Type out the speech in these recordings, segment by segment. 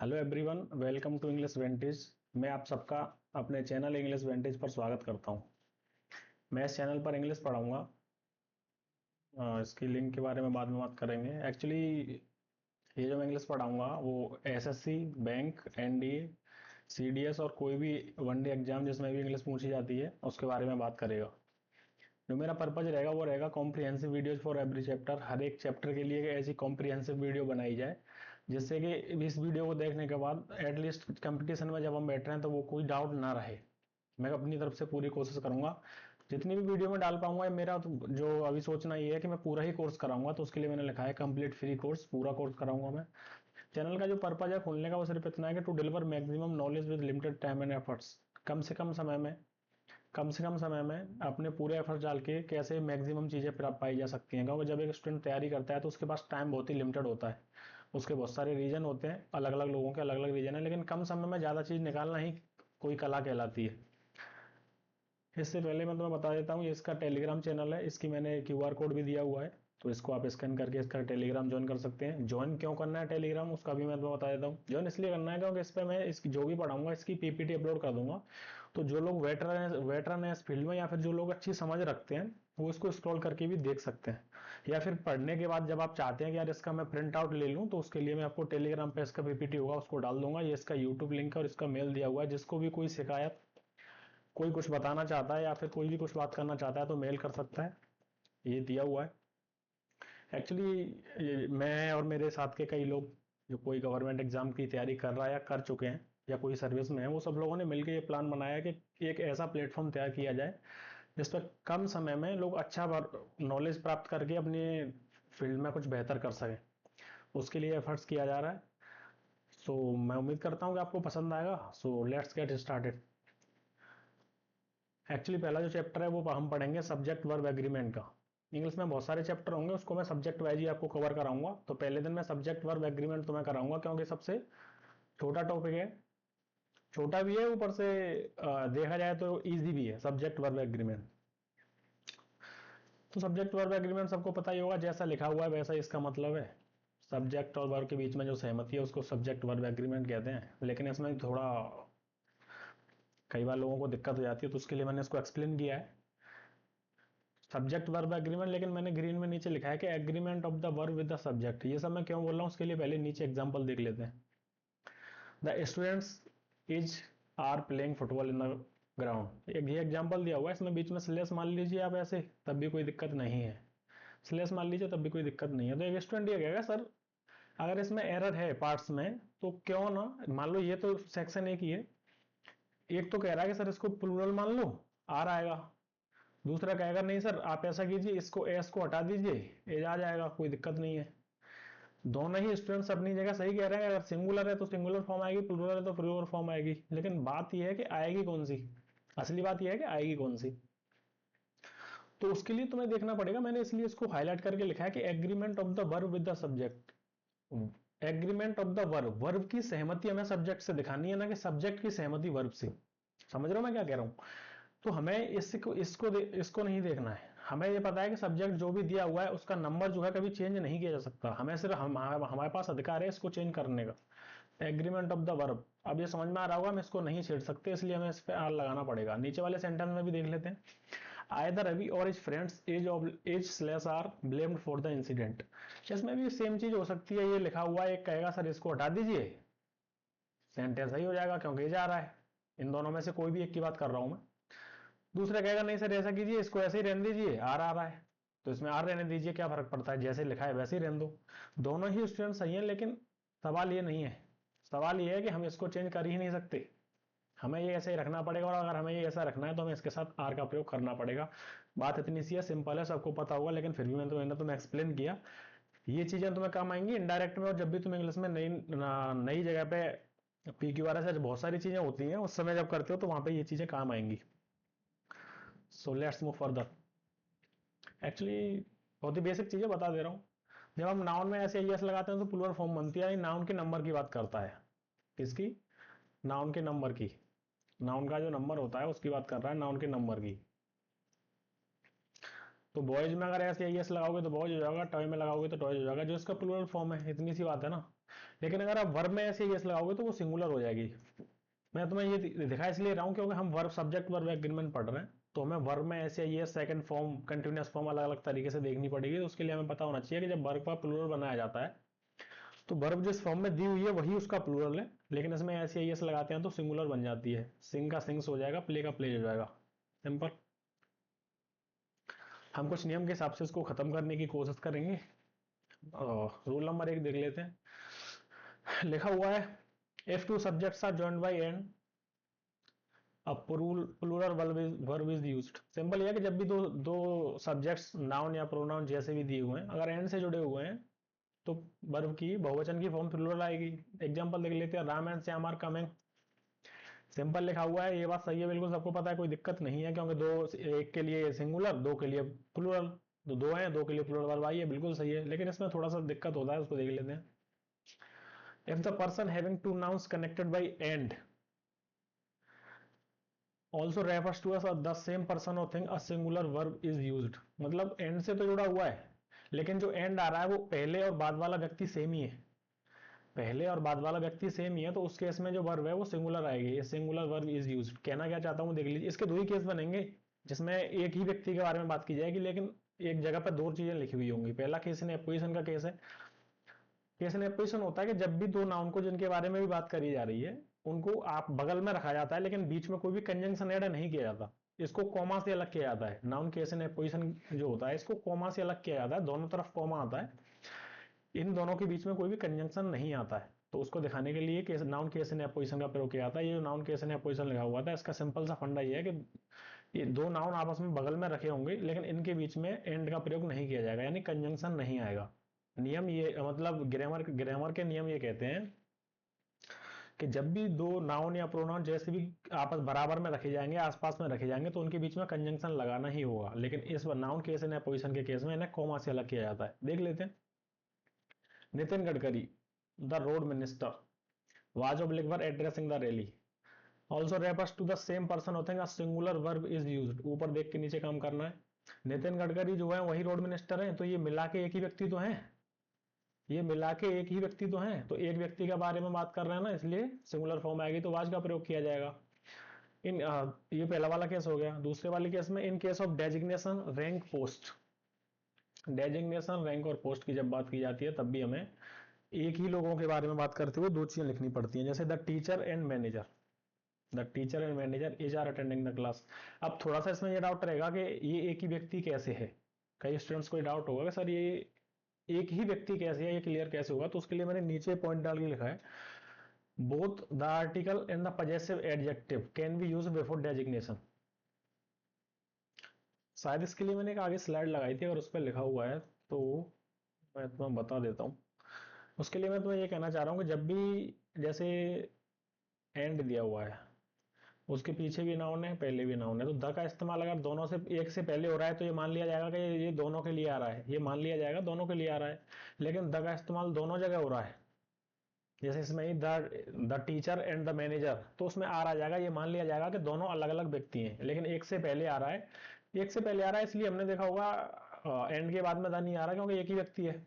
Hello everyone, welcome to English vantage. मैं आप सबका अपने चैनल इंग्लिश वेंटेज पर स्वागत करता हूं। मैं इस चैनल पर इंग्लिश पढ़ाऊंगा। इसकी लिंक के बारे में बाद में बात करेंगे। एक्चुअली ये जो मैं इंग्लिश पढ़ाऊंगा वो एसएससी, बैंक, एनडीए, सीडीएस और कोई भी वनडे एग्जाम जिसमें भी इंग्लिश पूछी जाती है उसके बारे में बात करेगा। जो मेरा पर्पज रहेगा वो रहेगा comprehensive videos for every chapter. हर एक चैप्टर के लिए ऐसी कॉम्प्रिहेंसिव वीडियो बनाई जाए जिससे कि इस वीडियो को देखने के बाद एटलीस्ट कंपटीशन में जब हम बैठ रहे हैं तो वो कोई डाउट ना रहे। मैं अपनी तरफ से पूरी कोशिश करूंगा जितनी भी वीडियो में डाल पाऊंगा। मेरा तो जो अभी सोचना ये है कि मैं पूरा ही कोर्स कराऊंगा, तो उसके लिए मैंने लिखा है कंप्लीट फ्री कोर्स। पूरा कोर्स कराऊंगा मैं। चैनल का जो पर्पज है खुलने का वो सिर्फ इतना है कि to deliver maximum knowledge with limited time and efforts. कम से कम समय में अपने पूरे एफर्ट डाल के कैसे मैक्सिमम चीज़ें प्राप्त पाई जा सकती हैं, क्योंकि जब एक स्टूडेंट तैयारी करता है तो उसके पास टाइम बहुत ही लिमिटेड होता है। उसके बहुत सारे रीजन होते हैं, अलग अलग लोगों के अलग अलग रीजन है, लेकिन कम समय में ज़्यादा चीज़ निकालना ही कोई कला कहलाती है। इससे पहले मैं तुम्हें बता देता हूँ, ये इसका टेलीग्राम चैनल है। इसकी मैंने क्यूआर कोड भी दिया हुआ है, तो इसको आप स्कैन करके इसका टेलीग्राम ज्वाइन कर सकते हैं। ज्वाइन क्यों करना है टेलीग्राम, उसका भी मैं तुम्हें बता देता हूँ। ज्वाइन इसलिए करना है क्योंकि इस पर मैं इसकी जो भी पढ़ाऊंगा इसकी पीपीटी अपलोड कर दूंगा। तो जो लोग वेटरन है इस फील्ड में, या फिर जो लोग अच्छी समझ रखते हैं, वो इसको स्क्रॉल करके भी देख सकते हैं। या फिर पढ़ने के बाद जब आप चाहते हैं कि यार इसका मैं प्रिंट आउट ले लूँ, तो उसके लिए मैं आपको टेलीग्राम पे इसका पीपीटी होगा उसको डाल दूंगा। ये इसका यूट्यूब लिंक है और इसका मेल दिया हुआ है। जिसको भी कोई शिकायत, कोई कुछ बताना चाहता है या फिर कोई भी कुछ बात करना चाहता है तो मेल कर सकता है। ये दिया हुआ है। एक्चुअली मैं और मेरे साथ के कई लोग जो कोई गवर्नमेंट एग्जाम की तैयारी कर रहा है या कर चुके हैं या कोई सर्विस में है, वो सब लोगों ने मिलकर ये प्लान बनाया कि एक ऐसा प्लेटफॉर्म तैयार किया जाए जिस पर कम समय में लोग अच्छा नॉलेज प्राप्त करके अपनी फील्ड में कुछ बेहतर कर सकें। उसके लिए एफर्ट्स किया जा रहा है। सो मैं उम्मीद करता हूँ कि आपको पसंद आएगा। So let's get started. Actually पहला जो चैप्टर है वो हम पढ़ेंगे सब्जेक्ट वर्ब एग्रीमेंट का। इंग्लिश में बहुत सारे चैप्टर होंगे, उसको मैं सब्जेक्ट वाइज ही आपको कवर कराऊंगा। तो पहले दिन मैं सब्जेक्ट वर्ब एग्रीमेंट तुम्हें कराऊंगा क्योंकि सबसे छोटा टॉपिक है। छोटा भी है, ऊपर से देखा जाए तो इजी भी है सब्जेक्ट वर्ब एग्रीमेंट। तो सब्जेक्ट वर्ब एग्रीमेंट सबको पता ही होगा, जैसा लिखा हुआ है वैसा इसका मतलब है। सब्जेक्ट और वर्ब के बीच में जो सहमति है उसको सब्जेक्ट वर्ब एग्रीमेंट कहते हैं। लेकिन इसमें थोड़ा कई बार लोगों को दिक्कत हो जाती है, तो उसके लिए मैंने इसको एक्सप्लेन किया है सब्जेक्ट वर्ब एग्रीमेंट। लेकिन मैंने ग्रीन में नीचे लिखा है कि agreement of the verb with the subject. ये सब मैं क्यों बोल रहा हूँ उसके लिए पहले नीचे एग्जांपल देख लेते हैं। The students is are playing football in the ground. एक ये एग्जांपल दिया हुआ है, इसमें बीच में स्लेस मान लीजिए आप ऐसे, तब भी कोई दिक्कत नहीं है। स्लेस मान लीजिए तब भी कोई दिक्कत नहीं है। तो एक स्टूडेंट ये कहेगा सर अगर इसमें एरर है पार्ट्स में तो क्यों ना, मान लो ये तो सेक्शन एक ही है, एक तो कह रहा है कि सर इसको प्लूरल मान लो, आर आएगा। दूसरा कहेगा नहीं सर आप ऐसा कीजिए, इसको एस को हटा दीजिए, एज आ जाएगा, कोई दिक्कत नहीं है। दोनों ही स्टूडेंट्स अपनी जगह सही कह रहे हैं। अगर सिंगुलर है तो सिंगुलर फॉर्म आएगी, प्लूरल है तो प्लूरल फॉर्म आएगी। लेकिन बात यह है कि आएगी कौन सी, असली बात यह है कि आएगी कौन सी। तो उसके लिए तुम्हें देखना पड़ेगा। मैंने इसलिए इसको हाईलाइट करके लिखा है कि agreement of the verb with the subject. Agreement of the verb, verb की सहमति हमें सब्जेक्ट से दिखानी है, ना कि सब्जेक्ट की सहमति वर्ब से। समझ रहे हो मैं क्या कह रहा हूं। तो हमें इसको नहीं देखना है। हमें ये पता है कि सब्जेक्ट जो भी दिया हुआ है उसका नंबर जो है कभी चेंज नहीं किया जा सकता। हमें सिर्फ हमारे पास अधिकार है इसको चेंज करने का। एग्रीमेंट ऑफ द वर्ब, अब ये समझ में आ रहा होगा हम इसको नहीं छेड़ सकते, इसलिए हमें इस पे आर लगाना पड़ेगा। नीचे वाले सेंटेंस में भी देख लेते हैं। आइदर रवि और his friends as slash are blamed for the incident. इसमें भी सेम चीज हो सकती है। ये लिखा हुआ है, एक कहेगा सर इसको हटा दीजिए, सेंटेंस सही हो जाएगा क्योंकि एज आ रहा है। इन दोनों में से कोई भी एक की बात कर रहा हूं मैं। दूसरा कहेगा नहीं सर ऐसा कीजिए, इसको ऐसे ही रहने दीजिए, आर आ रहा है तो इसमें आर रहने दीजिए, क्या फर्क पड़ता है, जैसे लिखा है वैसे ही रहने दो। दोनों ही स्टूडेंट सही है, लेकिन सवाल ये नहीं है। सवाल ये है कि हम इसको चेंज कर ही नहीं सकते, हमें ये ऐसे ही रखना पड़ेगा। और अगर हमें ये ऐसा रखना है तो हमें इसके साथ आर का प्रयोग करना पड़ेगा। बात इतनी सी है, सिंपल है, सबको पता होगा, लेकिन फिर भी मैंने तुम्हें एक्सप्लेन किया। ये चीजें तुम्हें काम आएंगी इनडायरेक्ट में, और जब भी तुम इंग्लिश में नई नई जगह पे पी क्यू आर एस बहुत सारी चीजें होती हैं, उस समय जब करते हो तो वहां पे ये चीजें काम आएंगी। So let's move further. Actually बहुत ही बेसिक चीजें बता दे रहा हूँ। जब हम नाउन में ऐसे एस लगाते हैं तो प्लूरल फॉर्म बनती है। नाउन के नंबर की बात करता है। किसकी, नाउन के नंबर की। नाउन का जो नंबर होता है उसकी बात कर रहा है, नाउन के नंबर की। तो बॉयज में अगर ऐसे एस लगाओगे तो बॉयज हो जाएगा, टॉय में लगाओगे तो टॉयज हो जाएगा, जो इसका प्लूरल फॉर्म है, इतनी सी बात है ना। लेकिन अगर आप वर्ब में ऐसे एस लगाओगे तो वो सिंगुलर हो जाएगी। मैं तुम्हें ये दिखा इसलिए रहा हूँ क्योंकि हम वर्ब सब्जेक्ट वर्ब एग्रीमेंट पढ़ रहे हैं, तो हमें वर्ब में ऐसे ये सेकंड फॉर्म कंटिन्यूअस फॉर्म अलग अलग तरीके से देखनी पड़ेगी। तो उसके लिए हमें पता होना चाहिए कि जब वर्ब का प्लूरल बनाया जाता है तो वर्ब जिस फॉर्म में दी हुई है वही उसका प्लूरल है, लेकिन इसमें ऐसे एस लगाते हैं तो सिंगुलर बन जाती है। सिंग का सिंग्स हो जाएगा, प्ले का प्ले हो जाएगा, सिंपल। हम कुछ नियम के हिसाब से इसको खत्म करने की कोशिश करेंगे। रूल नंबर 1 देख लेते हैं। लिखा हुआ है if two subjects are joined by and a plural verb is used। Simple यह है कि जब भी दो दो सब्जेक्ट्स नाउन या प्रोनाउन जैसे भी दिए हुए हैं अगर एंड से जुड़े हुए हैं तो वर्ब की बहुवचन की फॉर्म प्लूरल आएगी। एग्जांपल देख लेते हैं, Ram and Shyam are coming. Simple लिखा हुआ है, ये बात सही है, बिल्कुल सबको पता है, कोई दिक्कत नहीं है, क्योंकि दो, एक के लिए सिंगुलर, दो के लिए प्लूरल, तो दो हैं, दो के लिए प्लूरल वर्ब आई है, बिल्कुल सही है। लेकिन इसमें थोड़ा सा दिक्कत होता है, उसको देख लेते हैं। If the person having two nouns connected by and also refers to as the same person or thing, a singular verb is used। मतलब एंड से तो जुड़ा हुआ है, लेकिन जो एंड आ रहा है वो पहले और बाद वाला व्यक्ति सेम ही है, पहले और बाद वाला व्यक्ति सेम ही है, तो उस केस में जो वर्ब है वो सिंगुलर आएगी। ये सिंगुलर वर्ब इज यूज्ड। कहना क्या चाहता हूँ देख लीजिए, इसके दो ही केस बनेंगे जिसमें एक ही व्यक्ति के बारे में बात की जाएगी, लेकिन एक जगह पर दो चीजें लिखी हुई होंगी। पहला केस इन एपोजिशन का केस है। केस इन एपोजिशन होता है कि जब भी दो नाउन को जिनके बारे में भी बात करी जा रही है उनको आप बगल में रखा जाता है, लेकिन बीच में कोई भी कंजंक्शन ऐड नहीं किया जाता, इसको कॉमा से अलग किया जाता है। नाउन केस इन एपोजिशन जो होता है इसको कॉमा से अलग किया जाता है, दोनों तरफ कॉमा आता है, इन दोनों के बीच में कोई भी कंजंक्शन नहीं आता है। तो उसको दिखाने के लिए case noun case in apposition का प्रयोग किया जाता है। ये जो नाउन केस इन एपोजिशन लिखा हुआ था इसका सिंपल सा फंडा ये है कि ये दो नाउन आपस में बगल में रखे होंगे लेकिन इनके बीच में एंड का प्रयोग नहीं किया जाएगा, यानी कंजंक्शन नहीं आएगा। नियम ये, मतलब ग्रामर के नियम ये कहते हैं कि जब भी दो नाउन या प्रोनाउन जैसे भी आपस बराबर में रखे जाएंगे, आसपास में रखे जाएंगे, तो उनके बीच में कंजंक्शन लगाना ही होगा। लेकिन इस नाउन केस इन एपोजिशन के केस में इन्हें कॉमा से अलग किया जाता है। देख लेते हैं। Nitin Gadkari the road minister was obligor addressing the rally also refers to the same person होते हैं, सिंगुलर वर्ब इज यूज्ड। ऊपर देख के नीचे काम करना है। नितिन गडकरी जो है वही रोड मिनिस्टर है, तो ये मिला के एक ही व्यक्ति तो है, ये मिला के एक ही व्यक्ति तो है, तो एक व्यक्ति के बारे में बात कर रहे हैं ना, इसलिए सिंगुलर फॉर्म आएगी तो वाज का प्रयोग किया जाएगा। ये पहला वाला केस हो गया। दूसरे वाले केस में in case of designation rank post, designation rank और पोस्ट की जब बात की जाती है तब भी हमें एक ही लोगों के बारे में बात करते हुए दो चीजें लिखनी पड़ती हैं, जैसे the teacher and manager. The teacher and manager is are attending the class. अब थोड़ा सा इसमें ये डाउट रहेगा कि ये एक ही व्यक्ति कैसे है। कई स्टूडेंट्स को डाउट होगा कि सर ये एक ही व्यक्ति कैसे है, ये क्लियर कैसे होगा। तो उसके लिए मैंने नीचे पॉइंट डाल के लिखा है, both the article and the possessive adjective can be used before designation. शायद इसके लिए मैंने एक आगे स्लाइड लगाई थी, अगर उस पर लिखा हुआ है तो मैं तुम्हें बता देता हूँ। उसके लिए मैं तुम्हें ये कहना चाह रहा हूँ कि जब भी जैसे एंड दिया हुआ है, उसके पीछे भी नाउन है, पहले भी नाउन है, तो द का इस्तेमाल अगर दोनों से एक से पहले हो रहा है तो ये मान लिया जाएगा कि ये दोनों के लिए आ रहा है, ये मान लिया जाएगा दोनों के लिए आ रहा है। लेकिन द का इस्तेमाल दोनों जगह हो रहा है, जैसे इसमें ही the teacher and the manager, तो उसमें आ रहा जाएगा, ये मान लिया जाएगा कि दोनों अलग अलग व्यक्ति हैं, लेकिन एक से पहले आ रहा है। एक से पहले आ रहा है इसलिए हमने देखा होगा एंड के बाद में द नहीं आ रहा क्योंकि एक ही व्यक्ति है।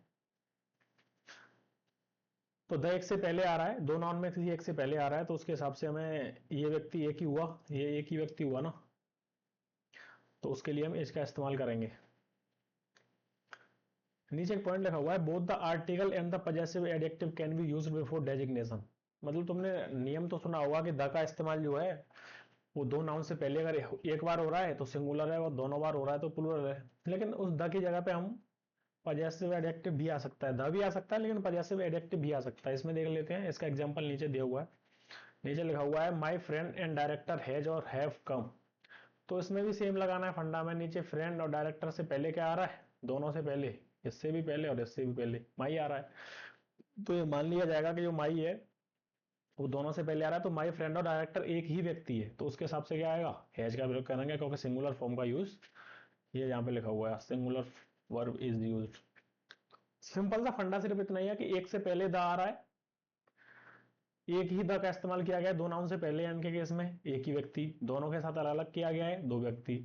तो द एक से पहले आ रहा है, दो नाउन में किसी एक से पहले आ रहा है, तो उसके हिसाब से हमें ये व्यक्ति एक ही हुआ, ये एक ही व्यक्ति हुआ ना, तो उसके लिए हम इसका इस्तेमाल करेंगे। नीचे एक पॉइंट लिखा हुआ है, both the article and the possessive adjective can be used before designation. मतलब तुमने नियम तो सुना होगा कि द का इस्तेमाल जो है वो दो नाउन से पहले अगर एक बार हो रहा है तो सिंगुलर है, और दोनों बार हो रहा है तो प्लूरल है। लेकिन उस द की जगह पे हम पजेसिव एडजेक्टिव भी आ सकता है, द भी आ सकता है, लेकिन पजेसिव एडजेक्टिव भी आ सकता है। इसमें देख लेते हैं, इसका एग्जांपल नीचे दिया हुआ है। नीचे लिखा हुआ है, my friend and director has और हैव कम। तो इसमें भी सेम लगाना है फंडा में। नीचे फ्रेंड और डायरेक्टर से पहले क्या आ रहा है, दोनों से पहले, इससे भी पहले और इससे भी पहले माई आ रहा है, तो ये मान लिया जाएगा कि जो माई है वो दोनों से पहले आ रहा है, तो माई फ्रेंड और डायरेक्टर एक ही व्यक्ति है, तो उसके हिसाब से क्या आएगा, हैज का प्रयोग करेंगे, क्योंकि सिंगुलर फॉर्म का यूज ये यहाँ पे लिखा हुआ है, singular verb is used. Simple सा फंडा सिर्फ इतना ही है कि एक से पहले द आ रहा है, एक ही द का इस्तेमाल किया गया है दो नाउन से पहले, एंड के केस में एक ही व्यक्ति, दोनों के साथ अलग अलग किया गया है दो व्यक्ति।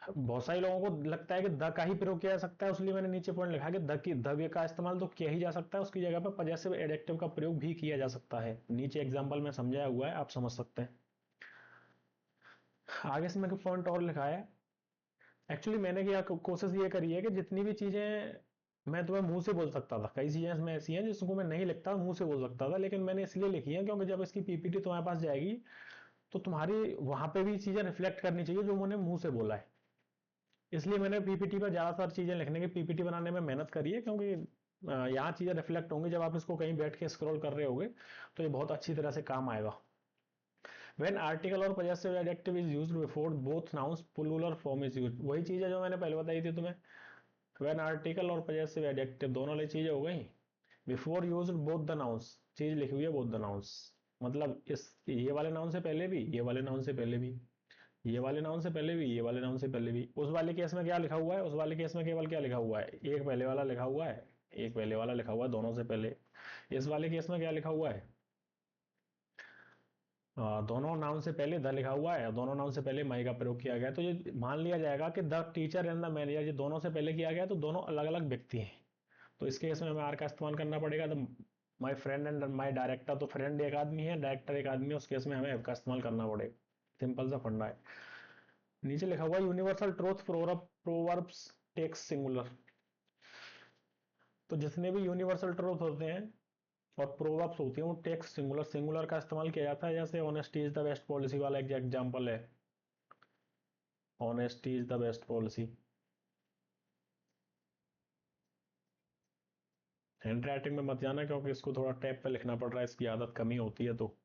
बहुत सारे लोगों को लगता है कि द का ही प्रयोग किया जा सकता है, इसलिए मैंने नीचे पॉइंट लिखा है कि द का इस्तेमाल तो किया ही जा सकता है, उसकी जगह पर पजेसिव एडजेक्टिव का प्रयोग भी किया जा सकता है। नीचे एग्जांपल में समझाया हुआ है, आप समझ सकते हैं। आगे से मैंने पॉइंट और लिखा है। एक्चुअली मैंने क्या कोशिश ये करी है कि जितनी भी चीजें मैं तुम्हें मुंह से बोल सकता था, कई चीजें इसमें ऐसी हैं जिसको मैं नहीं लिखता, मुंह से बोल सकता था, लेकिन मैंने इसलिए लिखी है क्योंकि जब इसकी पीपीटी तुम्हारे पास जाएगी तो तुम्हारी वहां पे भी चीजें रिफ्लेक्ट करनी चाहिए जो मैंने मुंह से बोला है। इसलिए मैंने पीपीटी पर ज्यादातर चीजें लिखने की, पीपीटी बनाने में मेहनत करी है, क्योंकि यहाँ चीजें रिफ्लेक्ट होंगी जब आप इसको कहीं बैठ के स्क्रॉल कर रहे होगे तो ये बहुत अच्छी तरह से काम आएगा। When article और possessive adjective is used before both nouns, plural form is used। वही चीज है जो मैंने पहले बताई थी तुम्हें। When article और possessive adjective दोनों वाली चीजें हो गई, before used both the nouns, चीज लिखी हुई है both the nouns, मतलब इस ये वाले नाउन से पहले भी, ये वाले नाउन से पहले भी, ये वाले नाउन से पहले भी, ये वाले नाउन से पहले भी। उस वाले केस में क्या लिखा हुआ है, उस वाले केस में केवल क्या लिखा हुआ है, एक पहले वाला लिखा हुआ है, एक पहले वाला लिखा हुआ है दोनों से पहले। इस वाले केस में क्या लिखा हुआ है, दोनों नाउन से पहले द लिखा हुआ है, दोनों नाउन से पहले माई का प्रयोग किया गया है। तो ये मान लिया जाएगा कि the teacher and the manager, ये दोनों से पहले किया गया है, तो दोनों अलग अलग व्यक्ति हैं। तो इस केस में हमें आर का इस्तेमाल करना पड़ेगा। The my friend and my director, तो फ्रेंड एक आदमी है, डायरेक्टर एक आदमी है, उस केस में हमें एफ का इस्तेमाल करना पड़ेगा। सिंपल सा फंडा है। नीचे लिखा हुआ universal truth proverbs takes singular. तो जितने भी यूनिवर्सल ट्रूथ होते हैं और प्रोवर्ब्स होती हैं वो टेक्स्ट सिंगुलर, सिंगुलर का इस्तेमाल किया जाता है। जैसे honesty is the best policy वाला एक एग्जांपल है, honesty is the best policy. Hand writing में मत जाना क्योंकि इसको थोड़ा टैब पे लिखना पड़ रहा है, इसकी आदत कमी होती है। तो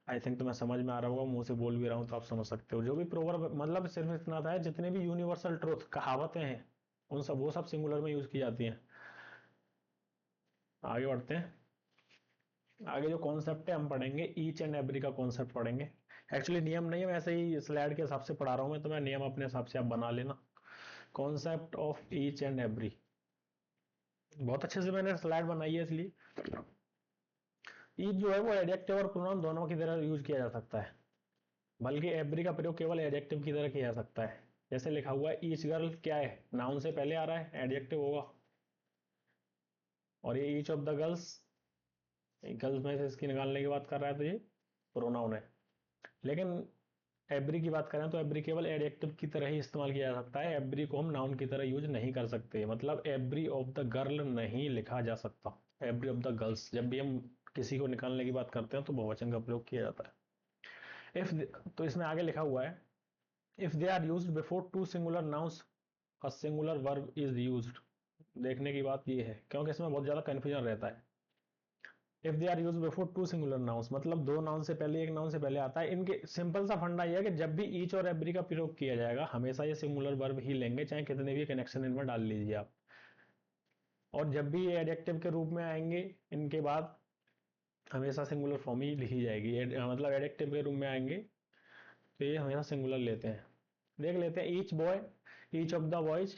आई थिंक तुम्हें समझ में आ रहा होगा, मुंह से बोल भी रहा हूँ तो आप समझ सकते हो। जो भी प्रोवर्ब, मतलब सिर्फ इतना था, जितने भी यूनिवर्सल ट्रूथ कहावतें हैं उन सब, वो सब सिंगुलर में यूज की जाती हैं। आगे बढ़ते हैं। आगे जो कॉन्सेप्ट है हम पढ़ेंगे, ईच एंड एवरी का कॉन्सेप्ट पढ़ेंगे। एक्चुअली नियम नहीं है, मैं ऐसे ही स्लाइड के हिसाब से पढ़ा रहा हूँ, मैं तुम्हें नियम अपने हिसाब से आप बना लेना। Concept of each and every, बहुत अच्छे से मैंने स्लाइड बनाई है इसलिए। ईच जो है वो एडजेक्टिव और प्रोनाउन दोनों की तरह यूज किया जा सकता है, बल्कि एवरी का प्रयोग केवल एडजेक्टिव की तरह किया जा सकता है। जैसे लिखा हुआ है ईच गर्ल, क्या है, नाउन से पहले आ रहा है, एडजेक्टिव होगा। और ये each of the girls, girls में से इसकी निकालने की बात कर रहा है तो ये प्रोनाउन है। लेकिन एवरी की बात करें तो एवरी केवल एडजेक्टिव की तरह ही इस्तेमाल किया जा सकता है, एवरी को हम नाउन की तरह यूज नहीं कर सकते। मतलब एवरी ऑफ द गर्ल नहीं लिखा जा सकता, एवरी ऑफ द गर्ल्स। जब भी हम किसी को निकालने की बात करते हैं तो बहुवचन का प्रयोग किया जाता है। इफ, तो इसमें आगे लिखा हुआ है if they are used before two singular nouns, a singular verb is used. देखने की बात ये है क्योंकि इसमें बहुत ज्यादा कंफ्यूजन रहता है। If they are use before two singular nouns, मतलब दो नाउन से पहले, एक नाउन से पहले आता है। इनके सिंपल सा फंडा ये है कि जब भी ईच और एवरी का प्रयोग किया जाएगा हमेशा ये सिंगुलर वर्ब ही लेंगे, चाहे कितने भी कनेक्शन इनमें डाल लीजिए आप। और जब भी ये एडजेक्टिव के रूप में आएंगे इनके बाद हमेशा सिंगुलर फॉर्म ही लिखी जाएगी। मतलब एडजेक्टिव के रूप में आएंगे तो ये हमेशा सिंगुलर लेते हैं। देख लेते हैं, each boy, each of the boys,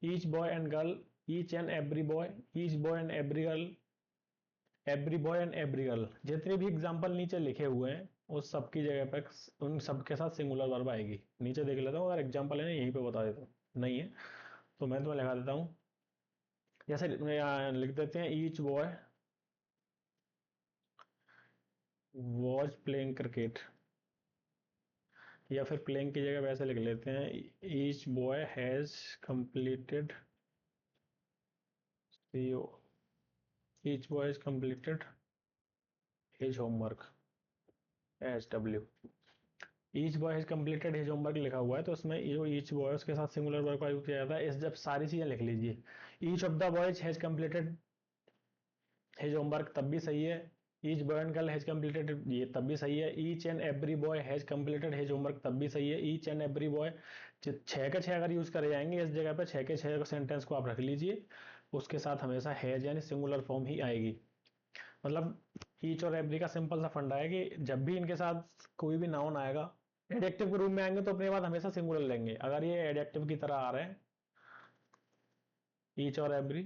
each boy and girl, each and every boy, each boy and every girl, every boy and every girl. जितने भी एग्जांपल नीचे लिखे हुए हैं उस सब की जगह पर उन सब के साथ सिंगुलर वर्ब आएगी। नीचे देख लेता हूँ, अगर एग्जांपल है ना यहीं पे बता देता हूँ, नहीं है तो मैं तुम्हें लिखा देता हूँ। जैसे लिख देते हैं each boy was playing cricket, या फिर प्लेइंग की जगह वैसे लिख लेते हैं each boy has completed, each boy has completed his homework, H W. Each boy has completed his homework लिखा हुआ है तो इसमें जो ईच बॉय उसके साथ सिंगुलर वर्ब का यूज किया जाता है। इस जब सारी चीजें लिख लीजिए, each of the boys has completed his homework तब भी सही है, each boy and girl has completed ये तब भी सही है, each and every boy has completed his homework तब भी सही है, ईच एंड एवरी बॉय। छह के छह अगर यूज करे जाएंगे इस जगह पर, छह के छह सेंटेंस को आप रख लीजिए, उसके साथ हमेशा हैज यानी सिंगुलर फॉर्म ही आएगी। मतलब ईच और एवरी का सिंपल सा फंडा है कि जब भी इनके साथ कोई भी नाउन आएगा एडजेक्टिव के रूप में आएंगे तो अपने बाद हमेशा सिंगुलर लेंगे। अगर ये एडजेक्टिव की तरह आ रहे हैं ईच और एवरी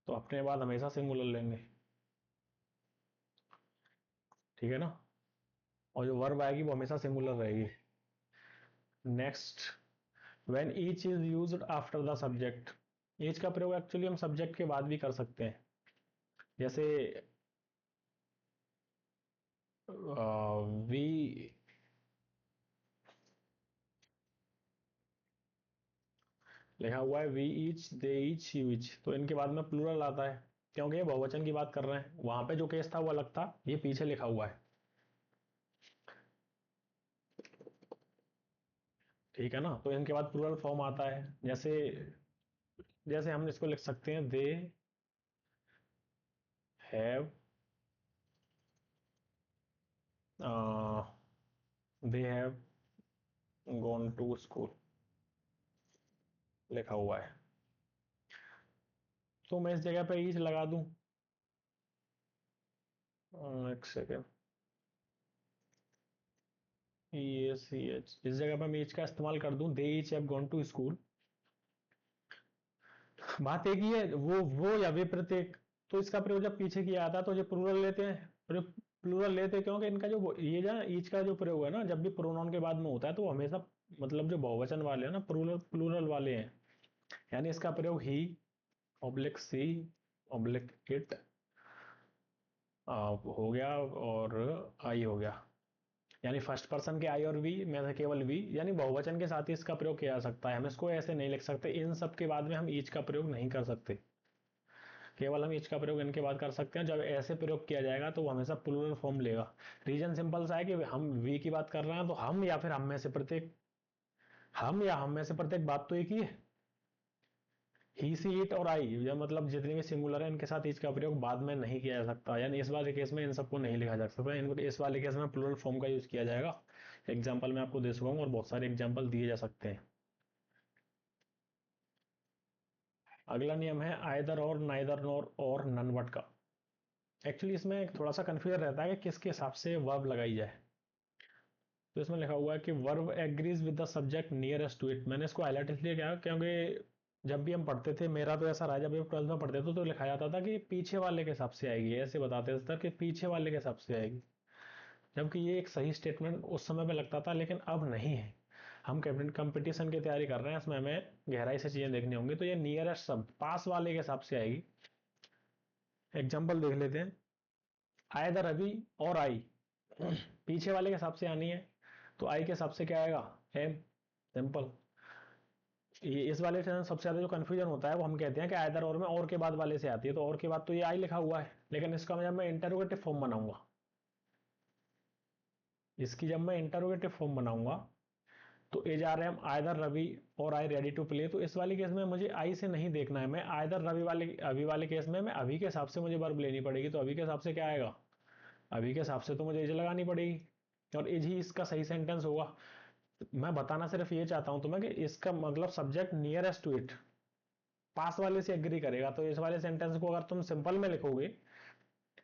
तो अपने बाद हमेशा सिंगुलर लेंगे, ठीक है ना। और जो वर्ब आएगी वो हमेशा सिंगुलर रहेगी। Next, when each is used after the subject. Each का प्रयोग एक्चुअली हम सब्जेक्ट के बाद भी कर सकते हैं। जैसे वी लिखा हुआ है, we each, they each, you each, तो इनके बाद में प्लूरल आता है क्योंकि ये बहुवचन की बात कर रहे हैं। वहां पे जो केस था वो अलग था, ये पीछे लिखा हुआ है। ठीक है ना, तो इनके बाद प्लूरल फॉर्म आता है। जैसे जैसे हम इसको लिख सकते हैं, they have, they have gone to school लिखा हुआ है, तो मैं इस जगह पे ईच लगा दूं। एक सेकेंड, ई सी एच, इस जगह पे मैं ईच का इस्तेमाल कर दूं, they each have gone to school. बात एक ही है, वो या वे प्रत्येक। तो इसका प्रयोग जब पीछे किया जाता है तो ये प्लूरल लेते हैं। प्लूरल लेते हैं क्योंकि इनका जो ये जो ईच का जो प्रयोग है ना, जब भी प्रोनाउन के बाद में होता है तो वो हमेशा मतलब जो बहुवचन वाले हैं ना, प्लूरल प्लूरल वाले हैं। यानी इसका प्रयोग ही, ऑब्लिक सी, ऑब्लिक इट हो गया, और आई हो गया। यानी फर्स्ट पर्सन के आई और वी में से केवल वी, यानी बहुवचन के साथ ही इसका प्रयोग किया जा सकता है। हम इसको ऐसे नहीं लिख सकते, इन सब के बाद में हम ईच का प्रयोग नहीं कर सकते। केवल हम ईच का प्रयोग इनके बाद कर सकते हैं। जब ऐसे प्रयोग किया जाएगा तो वो हमेशा प्लूरल फॉर्म लेगा। रीजन सिंपल सा है कि हम वी की बात कर रहे हैं, तो हम या फिर हम में से प्रत्येक, हम या हम में से प्रत्येक बात तो एक ही है। ही सी इट और आई, या मतलब जितनी भी सिंगुलर है इनके साथ ईच का प्रयोग बाद में नहीं किया जा सकता। यानी इस वाले केस में इन सबको नहीं लिखा जा सकता, इस वाले केस में प्लूरल फॉर्म का यूज किया जाएगा। एग्जाम्पल मैं आपको दे चुका हूँ और बहुत सारे एग्जाम्पल दिए जा सकते हैं। अगला नियम है आइदर और, नाइदर नॉर और नन बट का। एक्चुअली इसमें थोड़ा सा कंफ्यूजन रहता है कि किसके हिसाब से वर्ब लगाई जाए। तो इसमें लिखा हुआ है कि verb agrees with the subject nearest to it. मैंने इसको हाईलाइट इसलिए किया क्योंकि जब भी हम पढ़ते थे, मेरा तो ऐसा रहा, जब भी 12th में पढ़ते थे तो लिखा जाता था कि पीछे वाले के हिसाब से आएगी, ऐसे बताते थे कि पीछे वाले के हिसाब से आएगी। जबकि ये एक सही स्टेटमेंट उस समय पे लगता था, लेकिन अब नहीं है। हम कैबिनेट कंपटीशन की तैयारी कर रहे हैं, इसमें हमें गहराई से चीजें देखनी होंगी। तो ये नियरेस्ट शब्द पास वाले के हिसाब से आएगी। एग्जाम्पल देख लेते हैं। आइदर रवि और आई पीछे वाले के हिसाब से आनी है, तो आई के हिसाब से क्या आएगा, एम। सिंपल। ये इस वाले से सबसे ज्यादा जो कंफ्यूजन होता है वो हम कहते हैं कि आइदर और में और के बाद वाले से आती है, तो और के बाद तो ये आई लिखा हुआ है, लेकिन इसका जब मैं इंटरोगेटिव फॉर्म बनाऊंगा, इसकी जब मैं इंटरोगेटिव फॉर्म बनाऊंगा, तो ए जा रहे हैं हम आइदर रवि और आई रेडी टू प्ले। तो इस वाले केस में मुझे आई से नहीं देखना है, मैं आइदर रवि वाले, अभी वाले केस में मैं अभी के हिसाब से मुझे वर्ब लेनी पड़ेगी। तो अभी के हिसाब से क्या आएगा, अभी के हिसाब से तो मुझे एज लगानी पड़ेगी, और एज ही इसका सही सेंटेंस होगा। मैं बताना सिर्फ ये चाहता हूं तुम्हें कि इसका मतलब सब्जेक्ट नियरेस्ट टू इट पास वाले से एग्री करेगा। तो इस वाले सेंटेंस को अगर तुम सिंपल में लिखोगे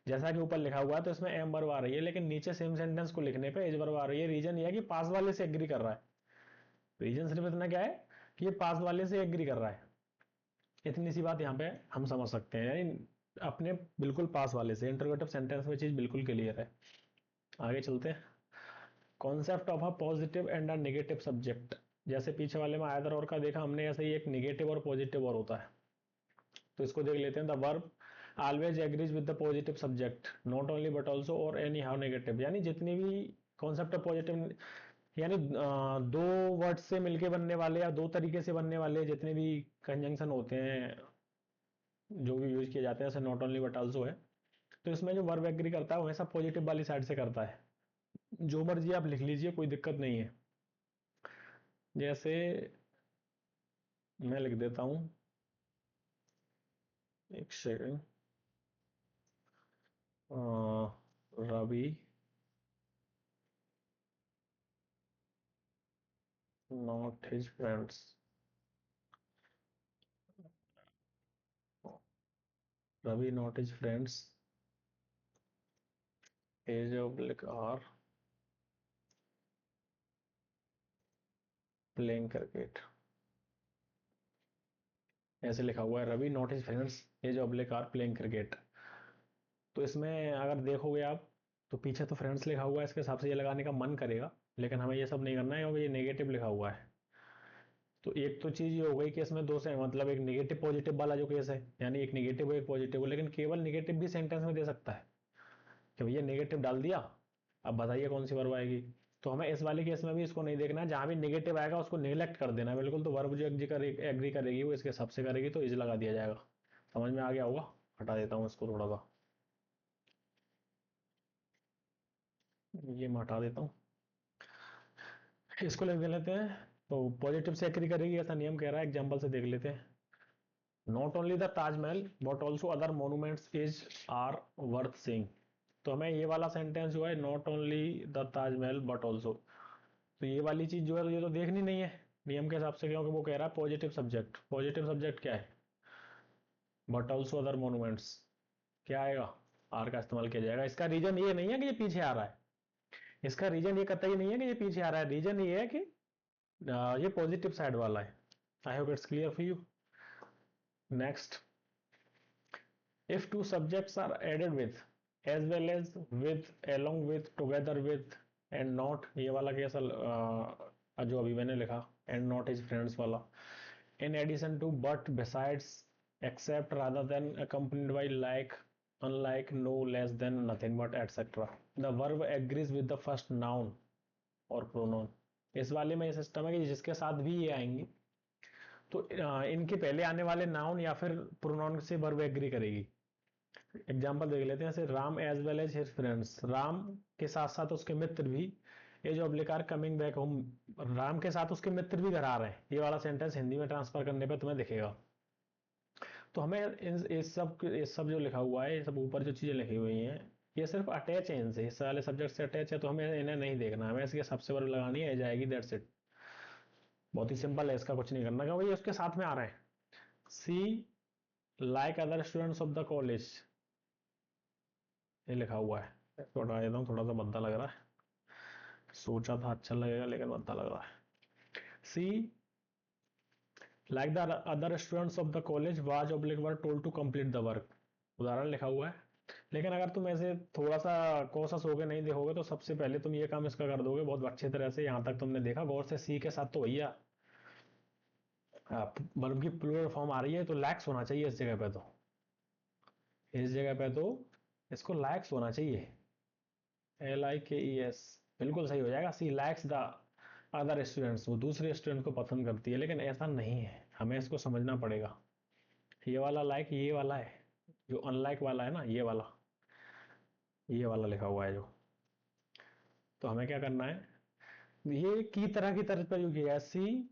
जैसा कि ऊपर लिखा हुआ है, तो इसमें एम वर्ब आ रही है, लेकिन नीचे सेम सेंटेंस को लिखने पे एज वर्ब आ रही है। रीजन ये है कि पास वाले से एग्री कर रहा है। रीजन सिर्फ इतना क्या है कि ये पास वाले से एग्री कर रहा है। इतनी सी बात यहाँ पे हम समझ सकते हैं, यानी अपने बिल्कुल पास वाले से। इंटरोगेटिव सेंटेंस में चीज बिल्कुल क्लियर है। आगे चलते हैं। Concept of a positive and a negative subject. जैसे पीछे वाले में आयदर और का देखा हमने, ऐसे ही एक नेगेटिव और पॉजिटिव और होता है। तो इसको देख लेते हैं। The verb always agrees with the positive subject not only but also और एनी हाउ नेगेटिव। यानी जितनी भी कॉन्सेप्ट ऑफ पॉजिटिव, यानी दो वर्ड से मिलके बनने वाले या दो तरीके से बनने वाले जितने भी कंजंक्शन होते हैं जो भी यूज किए जाते हैं, जैसे नॉट ओनली बट ऑल्सो है, तो इसमें जो वर्ब एग्री करता है वो हमेशा पॉजिटिव वाली साइड से करता है। जो मर्जी आप लिख लीजिए, कोई दिक्कत नहीं है। जैसे मैं लिख देता हूं, एक second, Ravi not his friends, Ravi not his friends as oblique are playing cricket. ऐसे लिखा हुआ है, Ravi not his friends as oblique are playing cricket. तो इसमें अगर देखोगे आप, तो पीछे तो फ्रेंड्स लिखा हुआ है, इसके हिसाब से ये लगाने का मन करेगा, लेकिन हमें ये सब नहीं करना है क्योंकि ये नेगेटिव लिखा हुआ है। तो एक तो चीज ये हो गई कि इसमें दो से मतलब एक नेगेटिव पॉजिटिव वाला जो केस है, यानी एक नेगेटिव हो एक पॉजिटिव हो, लेकिन केवल नेगेटिव भी सेंटेंस में दे सकता है कि भैया नेगेटिव डाल दिया, अब बताइए कौन सी वर्ब आएगी। तो हमें इस वाले केस में भी इसको नहीं देखना है, जहां भी नेगेटिव आएगा उसको निगलेक्ट कर देना है बिल्कुल। तो वर्ब जो एग्री करेगी वो इसके हिसाब से करेगी, तो इज लगा दिया जाएगा। समझ में आ गया होगा। हटा देता हूँ इसको थोड़ा सा, ये मैं हटा देता हूँ, इसको लिख लेते हैं। तो पॉजिटिव से एग्री करेगी ऐसा नियम कह रहा है, एग्जाम्पल से देख लेते हैं। Not only the Taj Mahal but also other monuments is are worth seeing. तो हमें ये वाला सेंटेंस जो है, not only the Taj Mahal but also, तो ये वाली चीज जो है तो ये तो देखनी नहीं है नियम के हिसाब से, क्योंकि वो कह रहा है पॉजिटिव सब्जेक्ट। पॉजिटिव सब्जेक्ट क्या है, बट ऑल्सो अदर मोन्यूमेंट्स, क्या आएगा, आर का इस्तेमाल किया जाएगा। इसका रीजन ये नहीं है कि ये पीछे आ रहा है, इसका रीजन ये कतई नहीं है कि ये पीछे आ रहा है, रीजन ये है कि ये पॉजिटिव साइड वाला है। आई hope it's clear for you. Next, if two subjects are added with, as well as with, along with, together with and not, ये वाला कैसा जो अभी मैंने लिखा and not is friends वाला, in addition to, but, besides, except, rather than, accompanied by, like, unlike, no, less than, nothing but, etc. The verb agrees with the first noun और pronoun। इस वाले में ये सिस्टम है कि जिसके साथ भी ये आएंगी तो इनके पहले आने वाले नाउन या फिर प्रोनाउन से वर्ब एग्री करेगी। एग्जाम्पल देख लेते हैं, जैसे Ram as well as his friends, Ram के साथ साथ उसके मित्र भी, ये जो oblique are coming back home, Ram के साथ उसके मित्र भी घर आ रहे हैं, ये वाला सेंटेंस हिंदी में ट्रांसफर करने पे तुम्हें दिखेगा। तो हमें इस सब जो लिखा हुआ है, ये सब ऊपर जो चीजें लिखी हुई हैं, ये सिर्फ अटैच है इनसे, इस वाले सब्जेक्ट से अटैच है, तो हमें इन्हें नहीं देखना, हमें इसके सबसे वर्ब लगानी है, जाएगी, दैट्स इट। बहुत ही सिंपल है, इसका कुछ नहीं करना क्योंकि ये उसके साथ में आ रहे हैं। See like other students of the college, ये लिखा हुआ है, इसको हटा देता हूँ, थोड़ा सा भद्दा लग रहा है, सोचा था अच्छा लगेगा लेकिन भद्दा लग रहा है। See like the other students of the college was oblique were told to complete the work, उदाहरण लिखा हुआ है। लेकिन अगर तुम ऐसे थोड़ा सा कॉशस होकर नहीं देखोगे तो सबसे पहले तुम ये काम इसका कर दोगे बहुत अच्छी तरह से। यहाँ तक तुमने देखा गौर से, सी के साथ तो भैया वर्ब की प्लूरल फॉर्म आ रही है, तो लैक्स होना चाहिए इस जगह पे, तो इस जगह पे तो इसको लैक्स होना चाहिए, LIKES, बिल्कुल सही हो जाएगा। सी लैक्स द अदर स्टूडेंट्स, वो दूसरे स्टूडेंट को पसंद करती है, लेकिन ऐसा नहीं है, हमें इसको समझना पड़ेगा। ये वाला लाइक ये वाला है, जो अनलाइक वाला है ना, ये वाला लिखा हुआ है जो, तो हमें क्या करना है, ये की तरह की तरह पर यूज किया है। See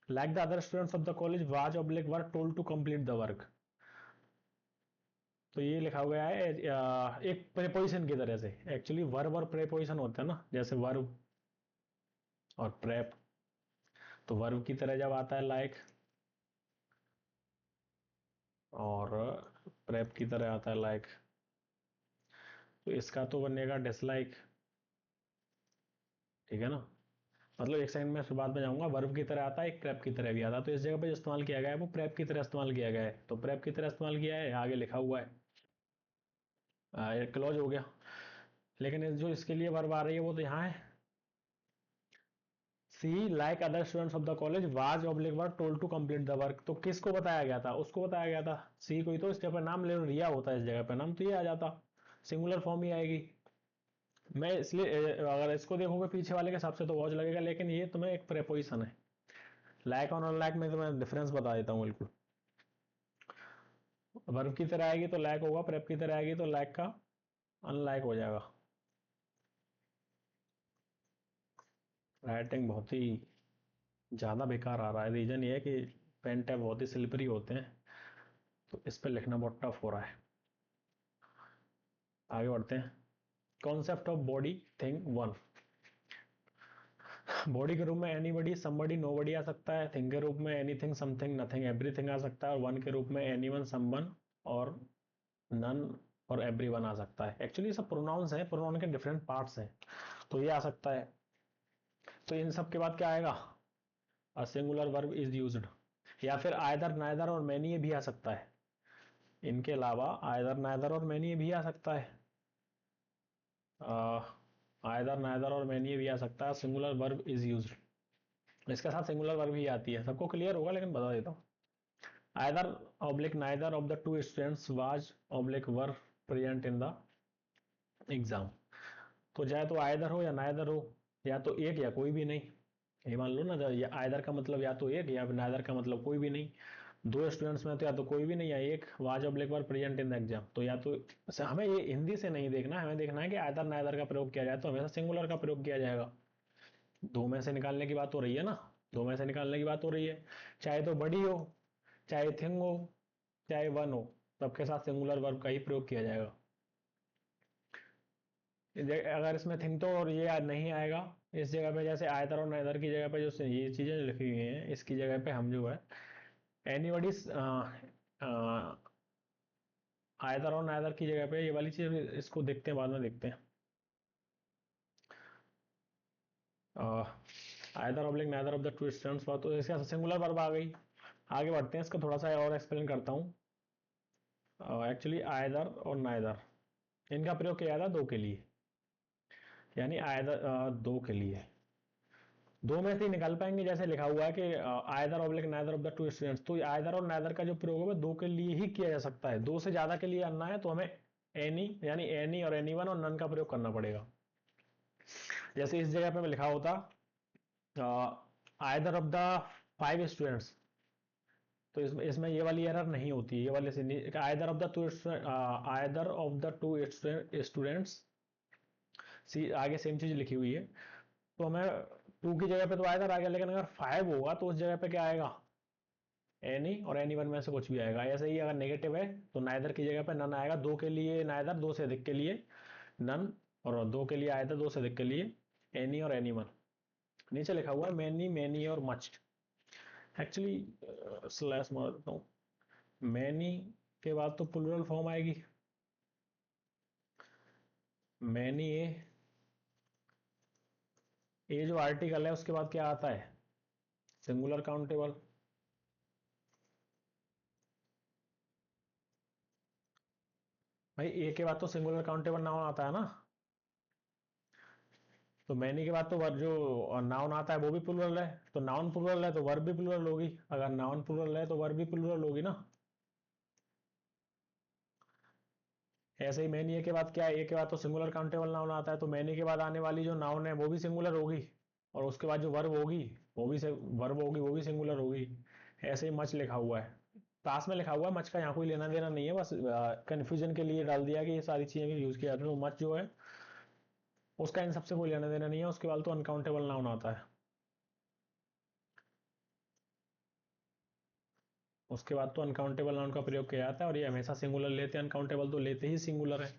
like the other students of the college was oblique were told to complete the work, तो ये लिखा हुआ है एक प्रेपोजिशन की तरह से। एक्चुअली वर्ब और प्रेपोजिशन होता है ना, जैसे वर्ब और प्रेप, तो वर्ब की तरह जब आता है लाइक, और प्रेप की तरह आता है लाइक, तो इसका तो बनेगा डिसलाइक, ठीक है ना। मतलब एक सेकंड में फिर बाद में जाऊंगा, वर्ब की तरह आता है, एक प्रेप की तरह भी आता है, तो इस जगह पे जो इस्तेमाल किया गया है वो प्रेप की तरह इस्तेमाल किया गया है, तो प्रेप की तरह इस्तेमाल किया है, आगे लिखा हुआ है, एक क्लॉज हो गया। लेकिन जो इसके लिए वर्ब आ रही है वो तो यहाँ है, see like other students of the college was oblique were told to complete the work, तो किसको बताया गया था, उसको बताया गया था। सी कोई तो इस जगह पर नाम ले, रिया होता है इस जगह पर नाम, तो ये आ जाता, सिंगुलर फॉर्म ही आएगी। मैं इसलिए अगर इसको देखोगे पीछे वाले के हिसाब से तो वॉच लगेगा, लेकिन ये तुम्हें एक प्रेपोजिशन है। लाइक और अनलाइक में तुम्हें डिफरेंस बता देता हूँ बिल्कुल। वर्ब की तरह आएगी तो लाइक होगा, प्रेप की तरह आएगी तो लाइक का अनलाइक हो जाएगा। राइटिंग बहुत ही ज़्यादा बेकार आ रहा है, रीजन ये है कि पेन टैब बहुत ही स्लिपरी होते हैं, तो इस पर लिखना बहुत टफ हो रहा है। आगे बढ़ते हैं। Concept of body thing one, body के रूप में एनीबॉडी, समबडी, नोबडी आ सकता है। थिंग के रूप में एनीथिंग, समथिंग, नथिंग, एवरीथिंग आ सकता है। और वन के रूप में एनीवन, समवन और नन और एवरीवन आ सकता है। एक्चुअली सब प्रोनाउंस हैं, प्रोनाउन के डिफरेंट पार्ट्स हैं, तो ये आ सकता है। तो इन सब के बाद क्या आएगा, अ सिंगुलर वर्ब इज यूज्ड, या फिर आइदर, नाइदर और मैनी भी आ सकता है। इनके अलावा आइदर, नाइदर और मैनी भी आ सकता है। आइदर नाइदर और मैनी भी आ सकता है, सिंगुलर वर्ब इज यूज्ड, इसके साथ सिंगुलर वर्ब भी आती है, सबको क्लियर होगा लेकिन बता देता हूँ। Either oblique neither of the two students was oblique were present in the exam. तो चाहे तो आइदर हो या नाइदर हो, या तो एक या कोई भी नहीं, ये मान लो ना, या आइदर का मतलब या तो एक, या नाइदर का मतलब कोई भी नहीं। दो स्टूडेंट्स में तो या तो कोई भी नहीं या एक, was oblique were present in the exam, तो या तो हमें ये हिंदी से नहीं देखना, हमें देखना है कि आइदर नाइदर का प्रयोग किया जाए तो हमेशा सिंगुलर का प्रयोग किया जाएगा। दो में से निकालने की बात हो रही है ना, दो में से निकालने की बात हो रही है, चाहे तो बड़ी हो, चाहे थिंग हो, चाहे वन हो, सबके साथ सिंगुलर वर्ब का ही प्रयोग किया जाएगा। अगर इसमें थिंग तो और ये नहीं आएगा, इस जगह पे जैसे आयतर और नाइदर की जगह पे जो ये चीजें लिखी हुई हैं, इसकी जगह पे हम जो है एनीबडी, आयतर और नाइदर की जगह पे ये वाली चीज, इसको देखते हैं, बाद में देखते हैं। Either oblique neither of the two students, तो इसका सिंगुलर वर्ब आ गई। आगे बढ़ते हैं, इसका थोड़ा सा और एक्सप्लेन करता हूँ। एक्चुअली आयदर और नाइदर, इनका प्रयोग किया जाता है दो के लिए, यानी आयदर दो के लिए, दो में से ही निकाल पाएंगे, जैसे लिखा हुआ है कि either oblique neither of the two students, तो आयदर और नाइदर का जो प्रयोग है दो के लिए ही किया जा सकता है, दो से ज्यादा के लिए आना है तो हमें एनी, यानी एनी और एनी वन और नन का प्रयोग करना पड़ेगा। जैसे इस जगह पे लिखा होता either of the five students, तो इसमें इसमें ये वाली एरर नहीं होती, ये वाले से either of the two, either of the two students, see आगे सेम चीज लिखी हुई है, तो हमें टू की जगह पे तो आयदर आ गया, लेकिन अगर फाइव होगा तो उस जगह पे क्या आएगा, एनी और एनी वन में से कुछ भी आएगा। ऐसे ही अगर नेगेटिव है तो नाइदर की जगह पे नन आएगा, दो के लिए नाइदर, दो से अधिक के लिए नन, और दो के लिए आयदर, दो से अधिक के लिए एनी और एनी वन। नीचे लिखा हुआ है मैनी, मैनी और मच, एक्चुअली स्लैश मार देता हूँ, मैनी के बाद तो प्लूरल फॉर्म आएगी, मैनी ये जो आर्टिकल है उसके बाद क्या आता है, सिंगुलर काउंटेबल। भाई ए के बाद तो सिंगुलर काउंटेबल नाउन आता है ना, तो मैनी के बाद तो वर्ब जो नाउन आता है वो भी प्लूरल है, तो नाउन प्लूरल है तो वर्ब भी प्लूरल होगी, अगर नाउन प्लूरल है तो वर्ब भी प्लूरल होगी ना। ऐसे ही मैनी ए के बाद क्या है, ए के बाद तो सिंगुलर काउंटेबल नाउन आता है, तो मैनी के बाद आने वाली जो नाउन है वो भी सिंगुलर होगी, और उसके बाद जो वर्ब होगी वो भी वर्ब होगी, वो भी सिंगुलर होगी। ऐसे ही मच लिखा हुआ है, पास में लिखा हुआ है, मच का यहाँ कोई लेना देना नहीं है, बस कंफ्यूजन के लिए डाल दिया कि ये सारी चीजें भी यूज किया जाती है, तो मच जो है उसका इन सबसे कोई लेना देना नहीं है। उसके बाद तो अनकाउंटेबल नाउन आता है, उसके बाद तो अनकाउंटेबल नाउन का प्रयोग किया जाता है, और ये हमेशा सिंगुलर लेते हैं, अनकाउंटेबल तो लेते ही सिंगुलर है।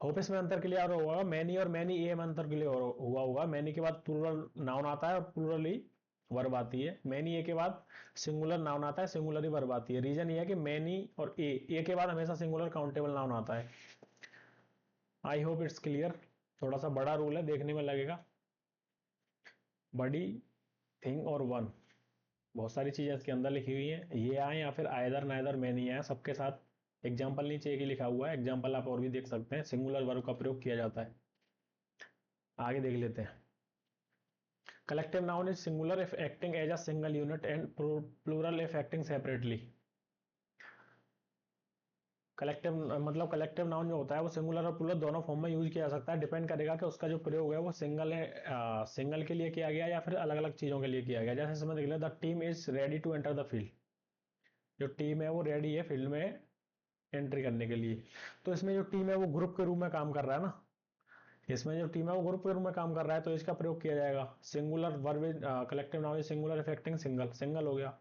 होप इसमें अंतर क्लियर होगा, मैनी और मैनी ए में अंतर क्लियर हुआ होगा, मैनी के बाद प्लूरल नाउन आता है और प्लूरल ही वर्ब आती है, मैनी ए के बाद सिंगुलर नाउन आता है, सिंगुलर ही वर्ब आती है। रीजन ये है कि मैनी और ए के बाद हमेशा सिंगुलर काउंटेबल नाउन आता है। आई होप इट्स क्लियर, थोड़ा सा बड़ा रूल है, देखने में लगेगा बड़ी, थिंग और वन, बहुत सारी चीजें इसके अंदर लिखी हुई हैं, ये आए या फिर आयदर नाइदर मैनी आए, सबके साथ एग्जाम्पल नीचे एक ही लिखा हुआ है, एग्जाम्पल आप और भी देख सकते हैं, सिंगुलर वर्ब का प्रयोग किया जाता है। आगे देख लेते हैं। Collective noun is singular if acting as a singular unit and plural if acting separately. Collective मतलब कलेक्टिव नाउन जो होता है वो सिंगुलर और प्लूरल दोनों फॉर्म में यूज किया जा सकता है, डिपेंड करेगा कि उसका जो प्रयोग है वो सिंगल है, सिंगल के लिए किया गया या फिर अलग अलग चीजों के लिए किया गया। जैसे इसमें देख ले, the team is ready to enter the field, जो टीम है वो रेडी है फील्ड में एंट्री करने के लिए, तो इसमें जो टीम है वो ग्रुप के रूप में काम कर रहा है ना, इसमें जो टीम है वो ग्रुप के रूप में काम कर रहा है, तो इसका प्रयोग किया जाएगा। Singular verb is collective noun is singular if acting single, single हो गया।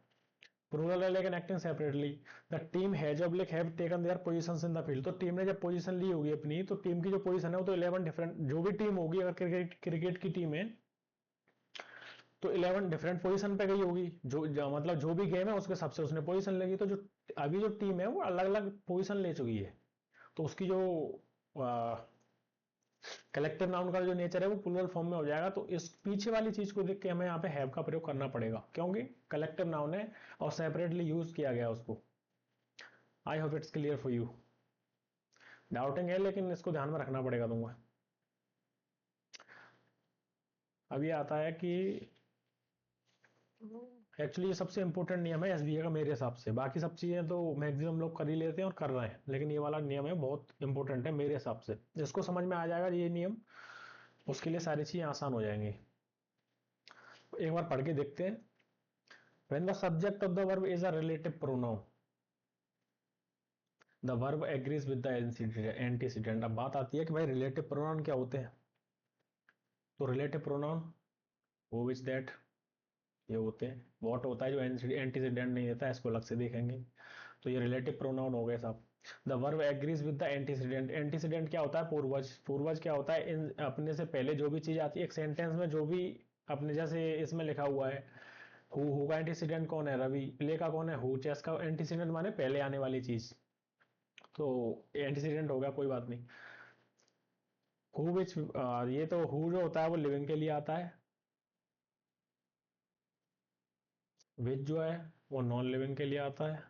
प्लूरल है लेकिन acting separately, the team has oblique have taken their positions in the field, तो टीम ने जब पोजीशन ली होगी अपनी, तो टीम की जो पोजीशन है वो तो 11 डिफरेंट, जो भी टीम होगी, अगर क्रिकेट की टीम है तो 11 डिफरेंट पोजीशन पे गई होगी, मतलब जो भी गेम है उसके सबसे उसने पोजीशन लगी, तो जो अभी जो टीम है वो अलग अलग पोजीशन ले चुकी है, तो उसकी जो कलेक्टिव नाउन का जो नेचर है वो प्लूरल फॉर्म में हो जाएगा। तो इस पीछे वाली चीज को देख के हमें यहाँ पे हैव का प्रयोग करना पड़ेगा, क्योंकि कलेक्टिव नाउन है और सेपरेटली यूज किया गया उसको। आई hope it's clear for you. Doubting है लेकिन इसको ध्यान में रखना पड़ेगा तुमको। अब ये आता है कि एक्चुअली ये सबसे इंपॉर्टेंट नियम है एसबीए का मेरे हिसाब से। बाकी सब चीजें तो मैक्सिमम लोग कर ही लेते हैं और कर रहे हैं, लेकिन ये वाला नियम है बहुत इंपॉर्टेंट है मेरे हिसाब से। जिसको समझ में आ जाएगा ये नियम, उसके लिए सारी चीजें आसान हो जाएंगी। एक बार पढ़ के देखते हैं। When the subject of the verb is a relative pronoun, the verb agrees with the antecedent. अब बात आती है कि भाई रिलेटिव प्रोनाउन क्या होते हैं। तो relative pronoun who which that ये होते हैं। व्हाट होता है जो एंटीसीडेंट नहीं देता है, इसको अलग से देखेंगे। तो ये रिलेटिव प्रोनाउन हो गए साहब। The verb agrees with the antecedent. Antecedent क्या होता है? पूर्वज। पूर्वज क्या होता है? इन अपने से पहले जो भी चीज आती है एक सेंटेंस में, जो भी अपने जैसे इसमें लिखा हुआ है हु का एंटीसीडेंट कौन है? रवि। प्ले का कौन है? हु। चेस का एंटीसीडेंट माने पहले आने वाली चीज, तो एंटीसीडेंट हो गया, कोई बात नहीं। हु विच, ये तो हु जो होता है वो लिविंग के लिए आता है। विच जो है वो नॉन लिविंग के लिए आता है।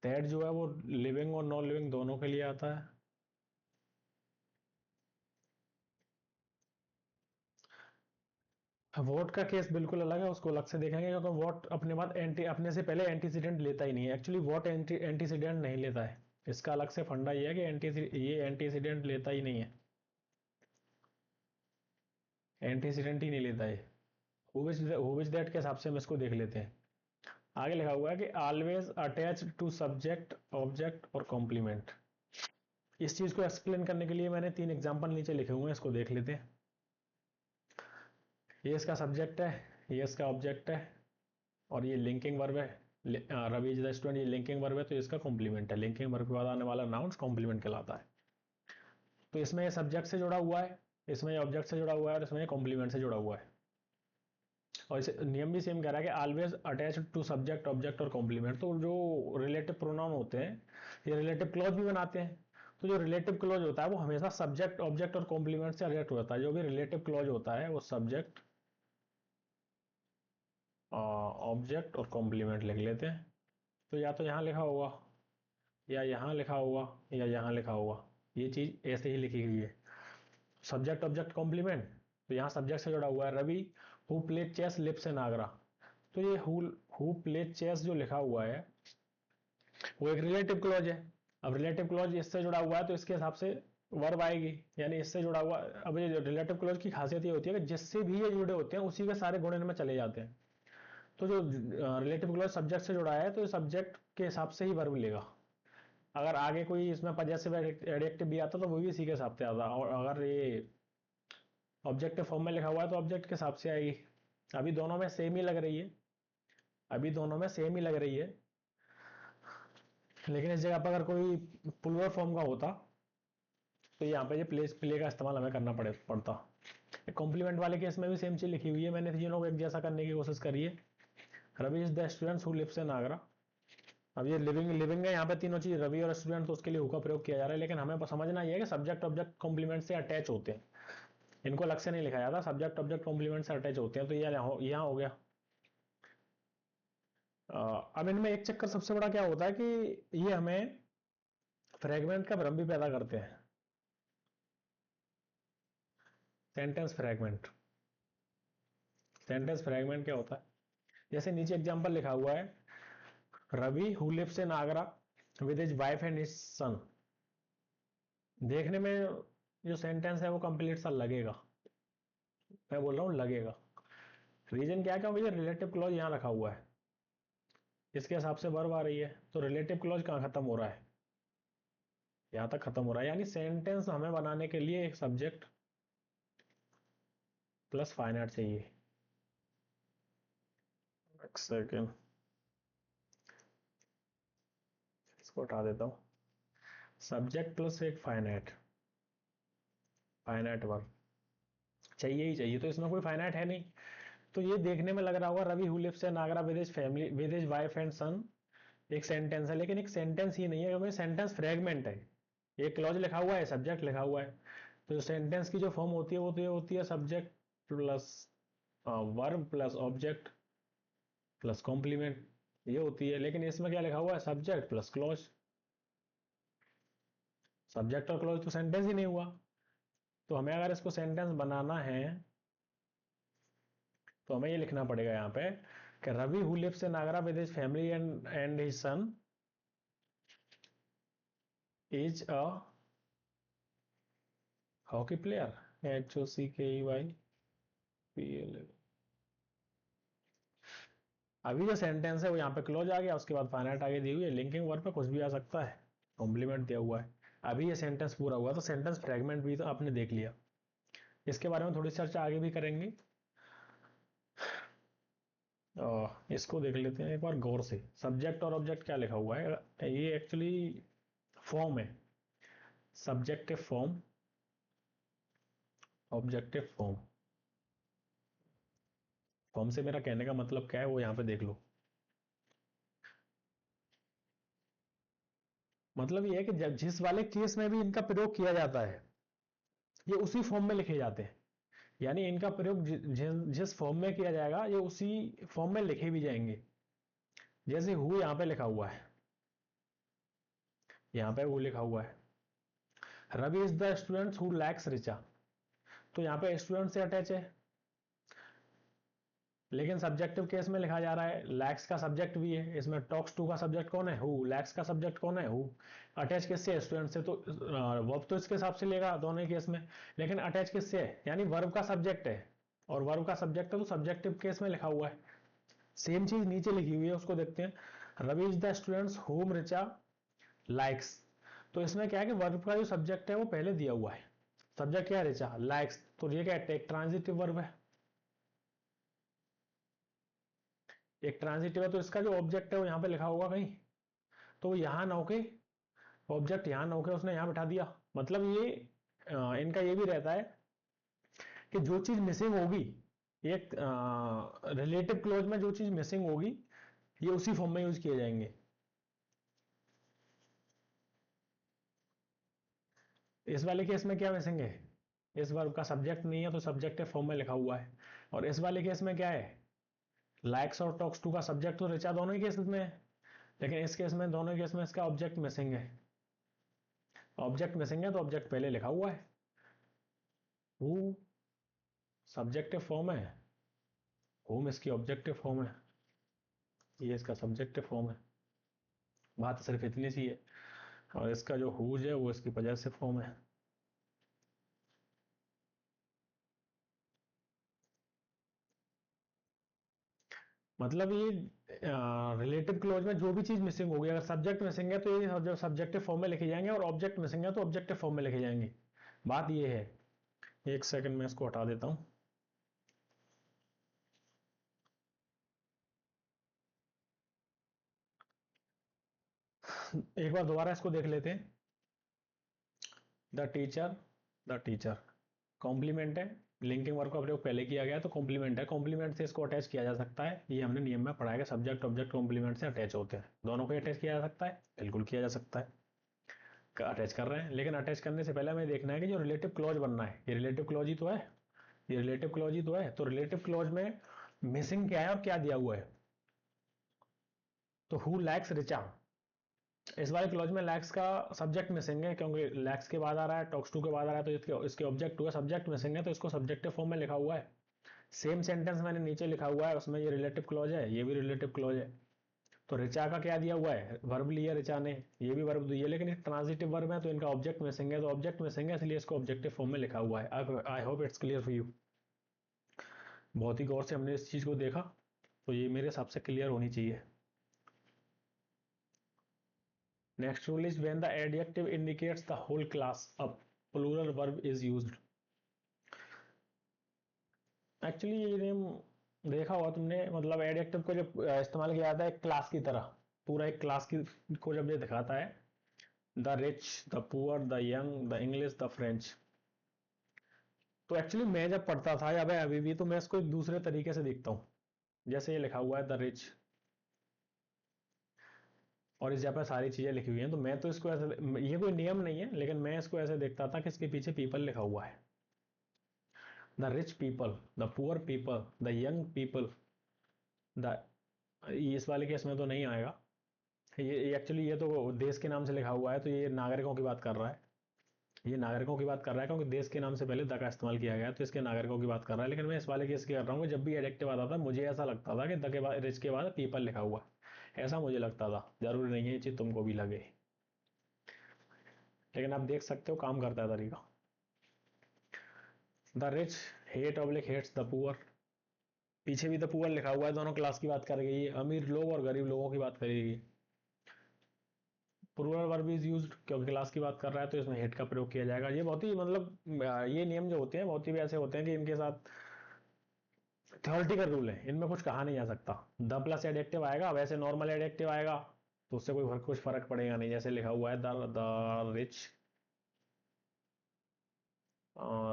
दैट जो है वो लिविंग और नॉन लिविंग दोनों के लिए आता है। वोट का केस बिल्कुल अलग है, उसको अलग से देखेंगे, क्योंकि वोट अपने बाद एंटी अपने से पहले एंटीसीडेंट लेता ही नहीं है। एक्चुअली वोट एंटीसीडेंट नहीं लेता है। इसका अलग से फंडा ये है कि ये एंटीसीडेंट लेता ही नहीं है, एंटीसीडेंट ही नहीं लेता है। हु विच दैट के हिसाब से हम इसको देख लेते हैं। आगे लिखा हुआ है कि always attach to subject object और कॉम्प्लीमेंट। इस चीज को एक्सप्लेन करने के लिए मैंने 3 एग्जांपल नीचे लिखे हुए हैं, इसको देख लेते हैं। ये इसका सब्जेक्ट है, ये इसका ऑब्जेक्ट है, और ये लिंकिंग वर्ब है। रवि इज द स्टूडेंट, ये लिंकिंग वर्ब है तो इसका कॉम्प्लीमेंट है। लिंकिंग वर्ब के बाद आने वाला नाउन कॉम्प्लीमेंट कहलाता है। तो इसमें ये सब्जेक्ट से जुड़ा हुआ है, इसमें ये ऑब्जेक्ट से जुड़ा हुआ है, और इसमें ये कॉम्प्लीमेंट से जुड़ा हुआ है। और इसे नियम भी सेम कह रहा है कि always attach to subject object और कॉम्प्लीमेंट। तो जो रिलेटिव प्रोनाउन होते हैं ये रिलेटिव क्लॉज भी बनाते हैं। तो जो रिलेटिव क्लॉज होता है वो हमेशा सब्जेक्ट ऑब्जेक्ट और कॉम्प्लीमेंट से अटैच होता है। जो भी रिलेटिव क्लॉज होता है वो सब्जेक्ट ऑब्जेक्ट और कॉम्प्लीमेंट लिख लेते हैं। तो या तो यहाँ लिखा होगा, या यहाँ लिखा होगा, या यहाँ लिखा होगा। ये चीज ऐसे ही लिखी गई है, सब्जेक्ट ऑब्जेक्ट कॉम्प्लीमेंट। तो यहाँ सब्जेक्ट से जुड़ा हुआ है Ravi who play chess lives in Agra. तो ये हु प्ले चेस जो लिखा हुआ है वो एक रिलेटिव क्लॉज है। अब रिलेटिव क्लॉज इससे जुड़ा हुआ है तो इसके हिसाब से वर्ब आएगी, यानी इससे जुड़ा हुआ। अब ये रिलेटिव क्लॉज की खासियत ये होती है कि जिससे भी ये जुड़े होते हैं उसी के सारे गुण इनमें चले जाते हैं। तो जो रिलेटिव क्लॉज सब्जेक्ट से जुड़ा है तो सब्जेक्ट के हिसाब से ही वर्ब लेगा। अगर आगे कोई इसमें पजेसिव एडजेक्टिव भी आता तो वो भी इसी के हिसाब से आता, और अगर ये ऑब्जेक्टिव फॉर्म में लिखा हुआ है तो ऑब्जेक्ट के हिसाब से आएगी। अभी दोनों में सेम ही लग रही है, अभी दोनों में सेम ही लग रही है, लेकिन इस जगह पर अगर कोई प्लूरल फॉर्म का होता तो यहाँ पे ये प्ले का इस्तेमाल हमें करना पड़ता। कॉम्प्लीमेंट वाले केस में भी सेम चीज लिखी हुई है, मैंने तीनों को एक जैसा करने की कोशिश करी है। Ravi is the student who lives in Agra. अब ये लिविंग लिविंग है यहाँ पे तीनों चीज, रवि और स्टूडेंट, तो उसके लिए हु का प्रयोग किया जा रहा है। लेकिन हमें समझना ये है कि सब्जेक्ट ऑब्जेक्ट कॉम्प्लीमेंट से अटैच होते हैं, इनको अलग से नहीं लिखा जाता, सब्जेक्ट ऑब्जेक्ट कॉम्प्लीमेंट से अटैच होते हैं। तो ये यहाँ हो गया। अब इनमें एक चक्कर सबसे बड़ा क्या होता है कि ये हमें फ्रेगमेंट का भ्रम भी पैदा करते हैं। सेंटेंस फ्रेगमेंट, सेंटेंस फ्रेगमेंट क्या होता है? जैसे नीचे एग्जांपल लिखा हुआ है Ravi who lives in Agra with his wife and his son. देखने में जो सेंटेंस है वो कंप्लीट सा लगेगा, मैं बोल रहा हूँ लगेगा। रीजन क्या है? क्योंकि ये रिलेटिव क्लॉज यहाँ रखा हुआ है, इसके हिसाब से वर्ब आ रही है। तो रिलेटिव क्लॉज कहाँ खत्म हो रहा है? यहाँ तक खत्म हो रहा है। यानी सेंटेंस हमें बनाने के लिए एक सब्जेक्ट प्लस फाइनाइट चाहिए। एक सेकेंड, इसको हटा देता हूँ। सब्जेक्ट प्लस एक फाइनाइट, फाइनाइट वर्ब चाहिए ही चाहिए। तो इसमें कोई फाइनाइट है नहीं, तो ये देखने में लग रहा होगा Ravi who lives in Agra with his family with his wife and son एक सेंटेंस है, लेकिन एक सेंटेंस ही नहीं है, क्योंकि सेंटेंस फ्रेगमेंट है। एक क्लॉज लिखा हुआ है, सब्जेक्ट लिखा हुआ है। तो सेंटेंस की जो फॉर्म होती है वो तो ये होती है subject plus verb plus object plus complement, ये होती है। लेकिन इसमें क्या लिखा हुआ है? Subject plus clause. सब्जेक्ट और क्लॉज तो सेंटेंस ही नहीं हुआ। तो हमें अगर इसको सेंटेंस बनाना है तो हमें ये लिखना पड़ेगा यहाँ पे कि Ravi who lives in Agra with his family and his son is a hockey player, HOCKEY अभी जो सेंटेंस है वो यहाँ पे क्लोज आ गया, उसके बाद फाइनाइट आगे दी हुई है, लिंकिंग वर्ब पे कुछ भी आ सकता है, कॉम्प्लीमेंट दिया हुआ है। अभी ये सेंटेंस पूरा हुआ, तो सेंटेंस फ्रेगमेंट भी तो आपने देख लिया, इसके बारे में थोड़ी चर्चा आगे भी करेंगे। इसको देख लेते हैं एक बार गौर से, सब्जेक्ट और ऑब्जेक्ट क्या लिखा हुआ है, ये एक्चुअली फॉर्म है, subjective form, objective form. Form से मेरा कहने का मतलब क्या है वो यहाँ पे देख लो। मतलब ये है कि जब जिस वाले केस में भी इनका प्रयोग किया जाता है ये उसी फॉर्म में लिखे जाते हैं, यानी इनका प्रयोग जिस फॉर्म में किया जाएगा ये उसी फॉर्म में लिखे भी जाएंगे। जैसे हु यहाँ पे लिखा हुआ है, यहाँ पे हु लिखा हुआ है, Ravi is the student who likes Richa, तो यहाँ पे स्टूडेंट से अटैच है, लेकिन सब्जेक्टिव केस में लिखा जा रहा है, लैक्स का सब्जेक्ट भी है, इसमें टॉक्स टू का सब्जेक्ट कौन है, हु, लैक्स का सब्जेक्ट कौन है, हु, अटैच किससे, स्टूडेंट से, तो वर्ब तो इसके हिसाब से लेगा दोनों केस में, लेकिन अटैच किससे है, यानी वर्ब का सब्जेक्ट है, और वर्ब का सब्जेक्ट है तो सब्जेक्टिव केस में लिखा हुआ है। सेम चीज नीचे लिखी हुई है, उसको देखते हैं, Ravi is the students whom Richa likes, तो इसमें क्या है कि वर्ब का जो सब्जेक्ट है वो पहले दिया हुआ है, सब्जेक्ट क्या है, रिचा, लाइक्स, तो ये क्या है, एक ट्रांजिटिव वर्ब है, एक ट्रांजिटिव है, तो इसका जो ऑब्जेक्ट है वो यहाँ पे लिखा होगा कहीं, तो यहाँ ना होके ऑब्जेक्ट यहाँ ना होके उसने यहाँ बिठा दिया, मतलब ये इनका ये भी रहता है कि जो चीज मिसिंग होगी, एक रिलेटिव क्लोज में जो चीज मिसिंग होगी ये उसी फॉर्म में यूज किए जाएंगे। इस वाले केस में क्या मिसिंग है, इस वर्ब का सब्जेक्ट नहीं है तो सब्जेक्टिव फॉर्म में लिखा हुआ है, और इस वाले केस में क्या है, लाइक्स और टॉक्स टू का सब्जेक्ट तो रिचा दोनों ही केस में है, लेकिन इस केस में दोनों केस में इसका ऑब्जेक्ट मिसिंग है, ऑब्जेक्ट मिसिंग है तो ऑब्जेक्ट पहले लिखा हुआ है, हु सब्जेक्टिव फॉर्म है, होम इसकी ऑब्जेक्टिव फॉर्म है, ये इसका सब्जेक्टिव फॉर्म है, बात सिर्फ इतनी सी है, और इसका जो हुज है वो इसकी पजेसिव फॉर्म है। मतलब ये रिलेटिव क्लोज में जो भी चीज मिसिंग होगी, अगर सब्जेक्ट मिसिंग है तो ये जो सब्जेक्टिव फॉर्म में लिखे जाएंगे, और ऑब्जेक्ट मिसिंग है तो ऑब्जेक्टिव फॉर्म में लिखे जाएंगे, बात ये है। एक सेकंड में इसको हटा देता हूं। एक बार दोबारा इसको देख लेते हैं, the teacher, the teacher complement है, लिंकिंग वर्ब का प्रयोग पहले किया गया है तो कॉम्प्लीमेंट है, कॉम्प्लीमेंट से इसको अटैच किया जा सकता है, ये हमने नियम में पढ़ा है कि सब्जेक्ट ऑब्जेक्ट कॉम्प्लीमेंट से अटैच होते हैं, दोनों को अटैच किया जा सकता है, बिल्कुल किया जा सकता है, अटैच कर रहे हैं, लेकिन अटैच करने से पहले हमें देखना है कि जो रिलेटिव क्लॉज बनना है ये रिलेटिव क्लॉज ही तो है, ये रिलेटिव क्लॉज ही तो है, तो रिलेटिव क्लॉज में मिसिंग क्या है और क्या दिया हुआ है, तो हु लैक्स रिचा, इस वाले क्लॉज में लैक्स का सब्जेक्ट मिसिंग है, क्योंकि लैक्स के बाद आ रहा है, टॉक्स टू के बाद आ रहा है, तो इसके ऑब्जेक्ट हुआ, सब्जेक्ट मिसिंग है तो इसको सब्जेक्टिव फॉर्म में लिखा हुआ है। सेम सेंटेंस मैंने नीचे लिखा हुआ है, उसमें ये रिलेटिव क्लॉज है, ये भी रिलेटिव क्लॉज है, तो रिचा का क्या दिया हुआ है, वर्ब लिया रिचा ने, ये भी वर्ब दिया, लेकिन एक ट्रांजिटिव वर्ब है तो इनका ऑब्जेक्ट मिसिंग है, तो ऑब्जेक्ट मिसिंग है इसलिए इसको ऑब्जेक्टिव फॉर्म में लिखा हुआ है। आई hope it's clear for you. बहुत ही गौर से हमने इस चीज को देखा, तो ये मेरे हिसाब से क्लियर होनी चाहिए। Next rule is when the adjective indicates the whole class a plural verb is used. Actually ये नेम देखा होगा तुमने, मतलब एडजेक्टिव को जब इस्तेमाल किया जाता है एक क्लास की तरह, पूरा एक क्लास की को जब ये दिखाता है, the rich, the poor, the young, the English, the French, तो एक्चुअली मैं जब पढ़ता था या मैं अभी भी, तो मैं इसको एक दूसरे तरीके से देखता हूँ, जैसे ये लिखा हुआ है द रिच, और इस जगह पर सारी चीजें लिखी हुई हैं, तो मैं तो इसको ऐसे, ये कोई नियम नहीं है लेकिन मैं इसको ऐसे देखता था कि इसके पीछे पीपल लिखा हुआ है, the rich people, the poor people, the young people, the, इस वाले केस में तो नहीं आएगा, ये एक्चुअली ये तो देश के नाम से लिखा हुआ है तो ये नागरिकों की बात कर रहा है, ये नागरिकों की बात कर रहा है क्योंकि देश के नाम से पहले द का इस्तेमाल किया गया है, तो इसके नागरिकों की बात कर रहा है। लेकिन मैं इस वाले केस की कर रहा हूँ कि जब भी एडजेक्टिव आता था मुझे ऐसा लगता था कि द के बाद, रिच के बाद पीपल लिखा हुआ, ऐसा मुझे लगता था। जरूरी नहीं है ये चीज तुमको भी लगे, लेकिन आप देख सकते हो काम करता है तरीका। The rich hate oblique hates the poor, पीछे भी द पुअर लिखा हुआ है, दोनों क्लास की बात कर गई है, अमीर लोग और गरीब लोगों की बात करेगी। प्लूरल वर्ब इज यूज्ड क्योंकि क्लास की बात कर रहा है, तो इसमें हेड का प्रयोग किया जाएगा। ये बहुत ही मतलब ये नियम जो होते हैं बहुत ही ऐसे होते हैं कि इनके साथ थ्योरेटिकल रूल है, इनमें कुछ कहा नहीं जा सकता। द प्लस एडजेक्टिव आएगा, वैसे नॉर्मल एडजेक्टिव आएगा तो उससे कोई कुछ फर्क पड़ेगा नहीं। जैसे लिखा हुआ है the rich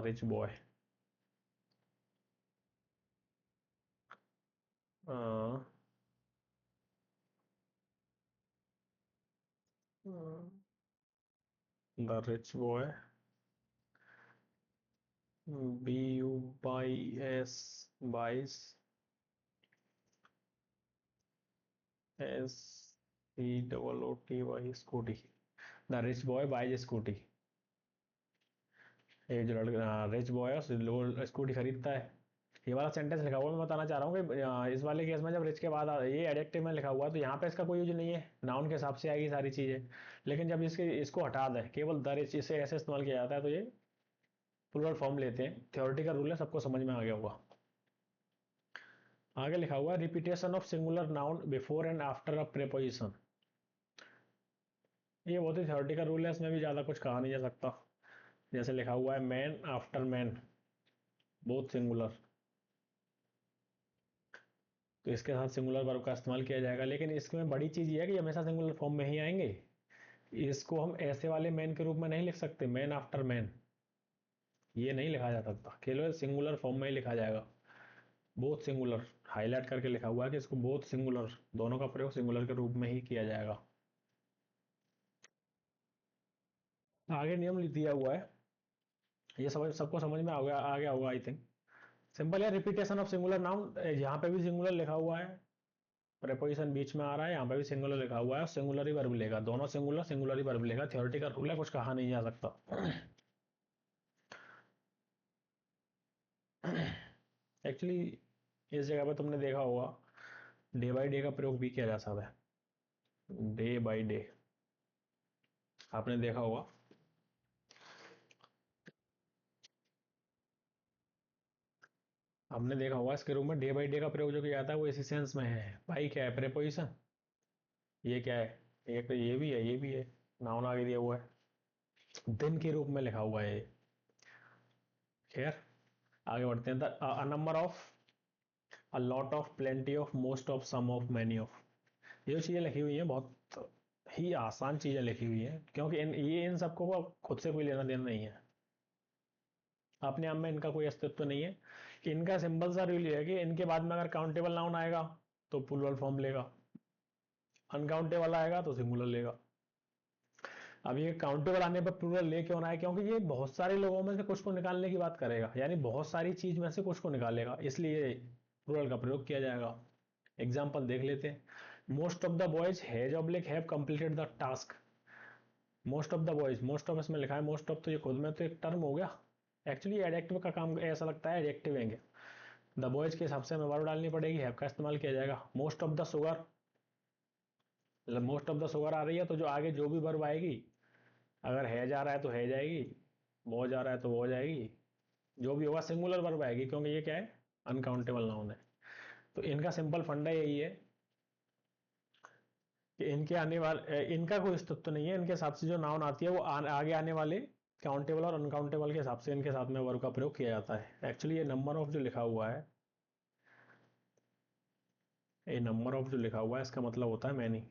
rich boy, the rich boy, BUYS, buys, SCOOTY, scooty. The rich boy buys scooty, ये जो लड़का रिच बॉय है स्कूटी खरीदता है। ये वाला सेंटेंस लिखा हुआ है, मैं बताना चाह रहा हूँ कि इस वाले केस में जब रिच के बाद ये एडजेक्टिव में लिखा हुआ है तो यहाँ पे इसका कोई यूज नहीं है, नाउन के हिसाब से आएगी सारी चीजें। लेकिन जब इसको हटा दे, केवल द रिच इसे ऐसे इस्तेमाल किया जाता है, तो ये प्लूरल फॉर्म लेते हैं। थ्योरेटिकल रूल है, सबको समझ में आ गया होगा। आगे लिखा हुआ है repetition of singular noun before and after a preposition, ये बहुत ही थ्योरेटिकल रूल है, इसमें भी ज्यादा कुछ कहा नहीं जा सकता। जैसे लिखा हुआ है man after man, both singular, तो इसके साथ सिंगुलर वर्ब का इस्तेमाल किया जाएगा। लेकिन इसमें बड़ी चीज ये है कि हमेशा सिंगुलर फॉर्म में ही आएंगे। इसको हम ऐसे वाले मैन के रूप में नहीं लिख सकते, मैन आफ्टर मैन, ये नहीं लिखा जा सकता, केवल सिंगुलर फॉर्म में ही लिखा जाएगा। बोथ सिंगुलर हाईलाइट करके लिखा हुआ है कि इसको बोथ सिंगुलर, दोनों का प्रयोग सिंगुलर के रूप में ही किया जाएगा। आगे नियम लिख दिया हुआ है, ये समझ सबको समझ में आ गया होगा आई थिंक। सिंपल है, रिपीटेशन ऑफ सिंगुलर नाउन, यहाँ पे भी सिंगुलर लिखा हुआ है, प्रेपोजिशन बीच में आ रहा है, यहाँ पे भी सिंगुलर लिखा हुआ है, सिंगुलर ही वर्ब लेगा, दोनों सिंगुलर सिंगुलर ही वर्ब लेगा। थ्योरेटिकल रूल है, कुछ कहा नहीं जा सकता। एक्चुअली इस जगह पे तुमने देखा होगा डे बाई डे का प्रयोग भी किया जा सकता है, डे बाई डे, आपने देखा होगा। आपने देखा होगा इसके रूप में डे बाई डे का प्रयोग जो किया जाता है वो इसी सेंस में है। भाई क्या है, प्रेपोजिशन, ये क्या है, ये भी है, ये भी है, नाउन आगे दिया हुआ है, दिन के रूप में लिखा हुआ है ये। खैर आगे बढ़ते हैं। A number of, a lot of, plenty of, most of, some of, many of, ये जो चीजें लिखी हुई हैं बहुत ही आसान चीजें लिखी हुई हैं, क्योंकि इन सबको खुद से कोई लेना देना नहीं है, अपने आप में इनका कोई अस्तित्व नहीं है। इनका सिंपल सा रूल ये है कि इनके बाद में अगर काउंटेबल नाउन आएगा तो प्लूरल फॉर्म लेगा, अनकाउंटेबल आएगा तो सिंगुलर लेगा। अब ये काउंटेबल आने पर प्लूरल ले क्यों रहा है, क्योंकि ये बहुत सारे लोगों में से कुछ को निकालने की बात करेगा, यानी बहुत सारी चीज में से कुछ को निकालेगा, इसलिए प्लूरल का प्रयोग किया जाएगा। एग्जाम्पल देख लेते हैं। Most of the boys has oblique have completed the task, most of the boys, most of इसमें लिखा है, मोस्ट ऑफ तो ये खुद में तो एक टर्म हो गया, एक्चुअली एडजेक्टिव का काम ऐसा लगता है, एडजेक्टिव है। द बॉयज के हिसाब से हमें वर्ब डालनी पड़ेगी, हैव का इस्तेमाल किया जाएगा। मोस्ट ऑफ द शुगर, मतलब मोस्ट ऑफ द शुगर आ रही है तो जो आगे जो भी वर्ब आएगी, अगर है जा रहा है तो है जाएगी, वो जा रहा है तो वो जाएगी, जो भी होगा सिंगुलर वर्ब आएगी, क्योंकि ये क्या है, अनकाउंटेबल नाउन है। तो इनका सिंपल फंडा यही है कि इनके आने वाले, इनका कोई अस्तित्व नहीं है, इनके हिसाब से जो नाउन आती है वो आगे आने वाले काउंटेबल और अनकाउंटेबल के हिसाब से इनके साथ में वर्ब का प्रयोग किया जाता है। एक्चुअली ये नंबर ऑफ जो लिखा हुआ है, ये नंबर ऑफ जो लिखा हुआ है इसका मतलब होता है मैनी,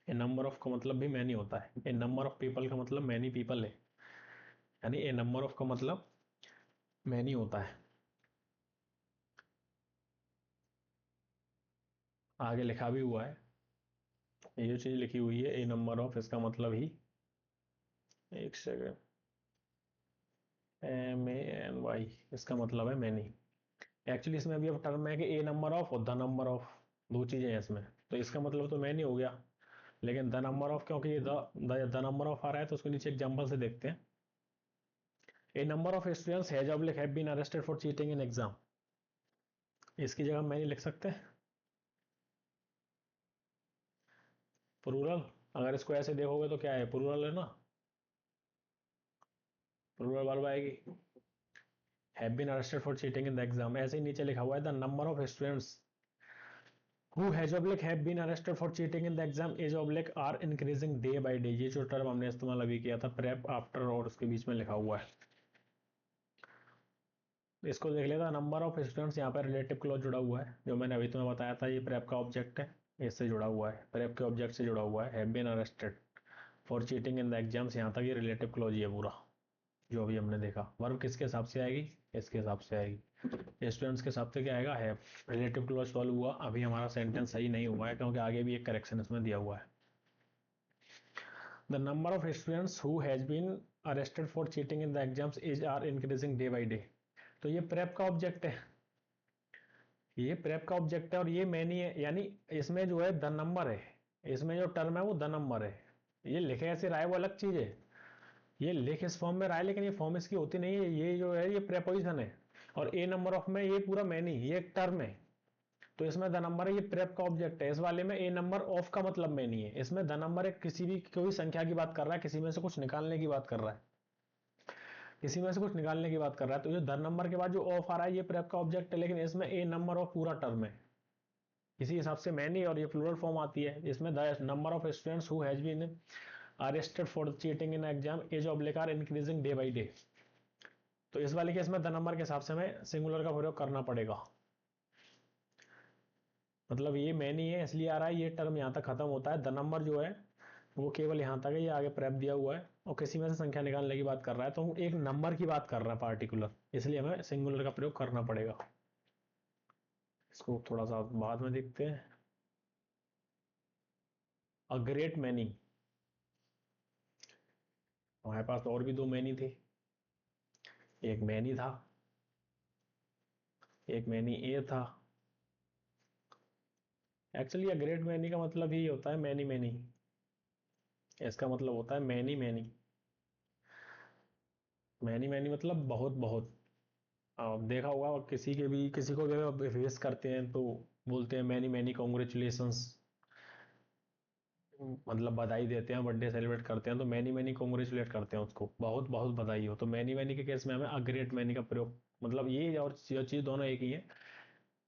ए नंबर ऑफ का मतलब भी मैनी होता है, ए नंबर ऑफ पीपल का मतलब मैनी पीपल है, यानी ए नंबर ऑफ का मतलब मैनी होता है। आगे लिखा भी हुआ है, ये जो चीज लिखी हुई है ए नंबर ऑफ, इसका मतलब ही, एक सेकेंड, MANY, इसका मतलब है मैनी। एक्चुअली इसमें अभी अब टर्म है कि ए नंबर ऑफ और द नंबर ऑफ, दो चीजें हैं इसमें, तो इसका मतलब तो मैनी हो गया। लेकिन द नंबर ऑफ, क्योंकि ये द नंबर ऑफ आ रहा है तो उसको नीचे एग्जांपल से देखते हैं। A number of students have been arrested for cheating in exam, इसकी जगह मैनी लिख सकते हैं प्लूरल। अगर इसको ऐसे देखोगे तो क्या है, प्लूरल है ना, प्लूरल वर्ब आएगी। Have been arrested for cheating in the exam, ऐसे ही नीचे लिखा हुआ है the number of students who have been arrested for cheating in the exam are increasing day by day. ये जो टर्म हमने इस्तेमाल अभी किया था प्रेप आफ्टर और उसके बीच में लिखा हुआ है, इसको देख लेता। नंबर ऑफ स्टूडेंट्स, यहाँ पर रिलेटिव क्लॉज जुड़ा हुआ है, जो मैंने अभी तुम्हें बताया था, ये प्रेप का ऑब्जेक्ट है, इससे जुड़ा हुआ है, प्रेप के ऑब्जेक्ट से जुड़ा हुआ है। Have been arrested for cheating in the exams, यहाँ तक ये रिलेटिव क्लॉज ही है पूरा जो अभी हमने देखा। वर्ब किसके हिसाब से आएगी, इसके हिसाब से आएगी। स्टूडेंट्स के हिसाब से क्या आएगा, हैव। रिलेटिव क्लॉज सॉल्व हुआ। अभी हमारा सेंटेंस सही नहीं हुआ है क्योंकि आगे भी एक करेक्शन इसमें दिया हुआ है। The number of students who has been arrested for cheating in the exams are increasing day by day. तो ये प्रेप का ऑब्जेक्ट है, ये प्रेप का ऑब्जेक्ट है और ये मैनी है, यानी इसमें जो है द नंबर है, इसमें जो टर्म है वो द नंबर है। ये लिखे ऐसे रहा है वो अलग चीज है, ये लिख इस फॉर्म में रहा है लेकिन ये फॉर्म इसकी होती नहीं है, ये जो है ये प्रेपोजिशन है। और ए नंबर ऑफ में ये पूरा मैनी, ये एक टर्म है, तो इसमें द नंबर है, ये प्रेप का ऑब्जेक्ट है। इस वाले में ए नंबर ऑफ का मतलब मैनी है, इसमें द नंबर है, किसी भी कोई संख्या की बात कर रहा है, किसी में से कुछ निकालने की बात कर रहा है, किसी में से कुछ निकालने की बात कर रहा है। तो जो द नंबर के बाद जो ऑफ आ रहा है ये प्रेप का ऑब्जेक्ट है, लेकिन इसमें ए नंबर ऑफ पूरा टर्म है, इसी हिसाब से मैनी और ये प्लूरल फॉर्म आती है। इसमें the number of students who has been arrested for cheating in exam are increasing day by day. तो इस वाले केस में द नंबर के हिसाब से हमें सिंगुलर का प्रयोग करना पड़ेगा। मतलब ये मैनी है इसलिए आ रहा है, ये टर्म यहाँ तक खत्म होता है, द नंबर जो है वो केवल यहाँ तक है, ये आगे प्रेप दिया हुआ है और किसी में से संख्या निकालने की बात कर रहा है, तो एक नंबर की बात कर रहा है पार्टिकुलर, इसलिए हमें सिंगुलर का प्रयोग करना पड़ेगा। इसको थोड़ा सा बाद में देखते हैं। अ ग्रेट मैनी, हमारे पास और भी दो मैनी थे, एक मैनी था, एक मैनी ए था। एक्चुअली ग्रेट मैनी का मतलब ही होता है मैनी मैनी, इसका मतलब होता है मैनी मैनी। मैनी मैनी मतलब बहुत बहुत। आप देखा होगा किसी के भी, किसी को भी फेस करते हैं तो बोलते हैं मैनी मैनी कॉन्ग्रेचुलेशंस, मतलब बधाई देते हैं, बर्थडे सेलिब्रेट करते हैं तो मैनी मैनी कॉन्ग्रेचुलेट करते हैं उसको, बहुत बहुत बधाई हो। तो मैनी मैनी के केस में हमें अ ग्रेट मैनी का प्रयोग, मतलब ये और चीज दोनों एक ही है,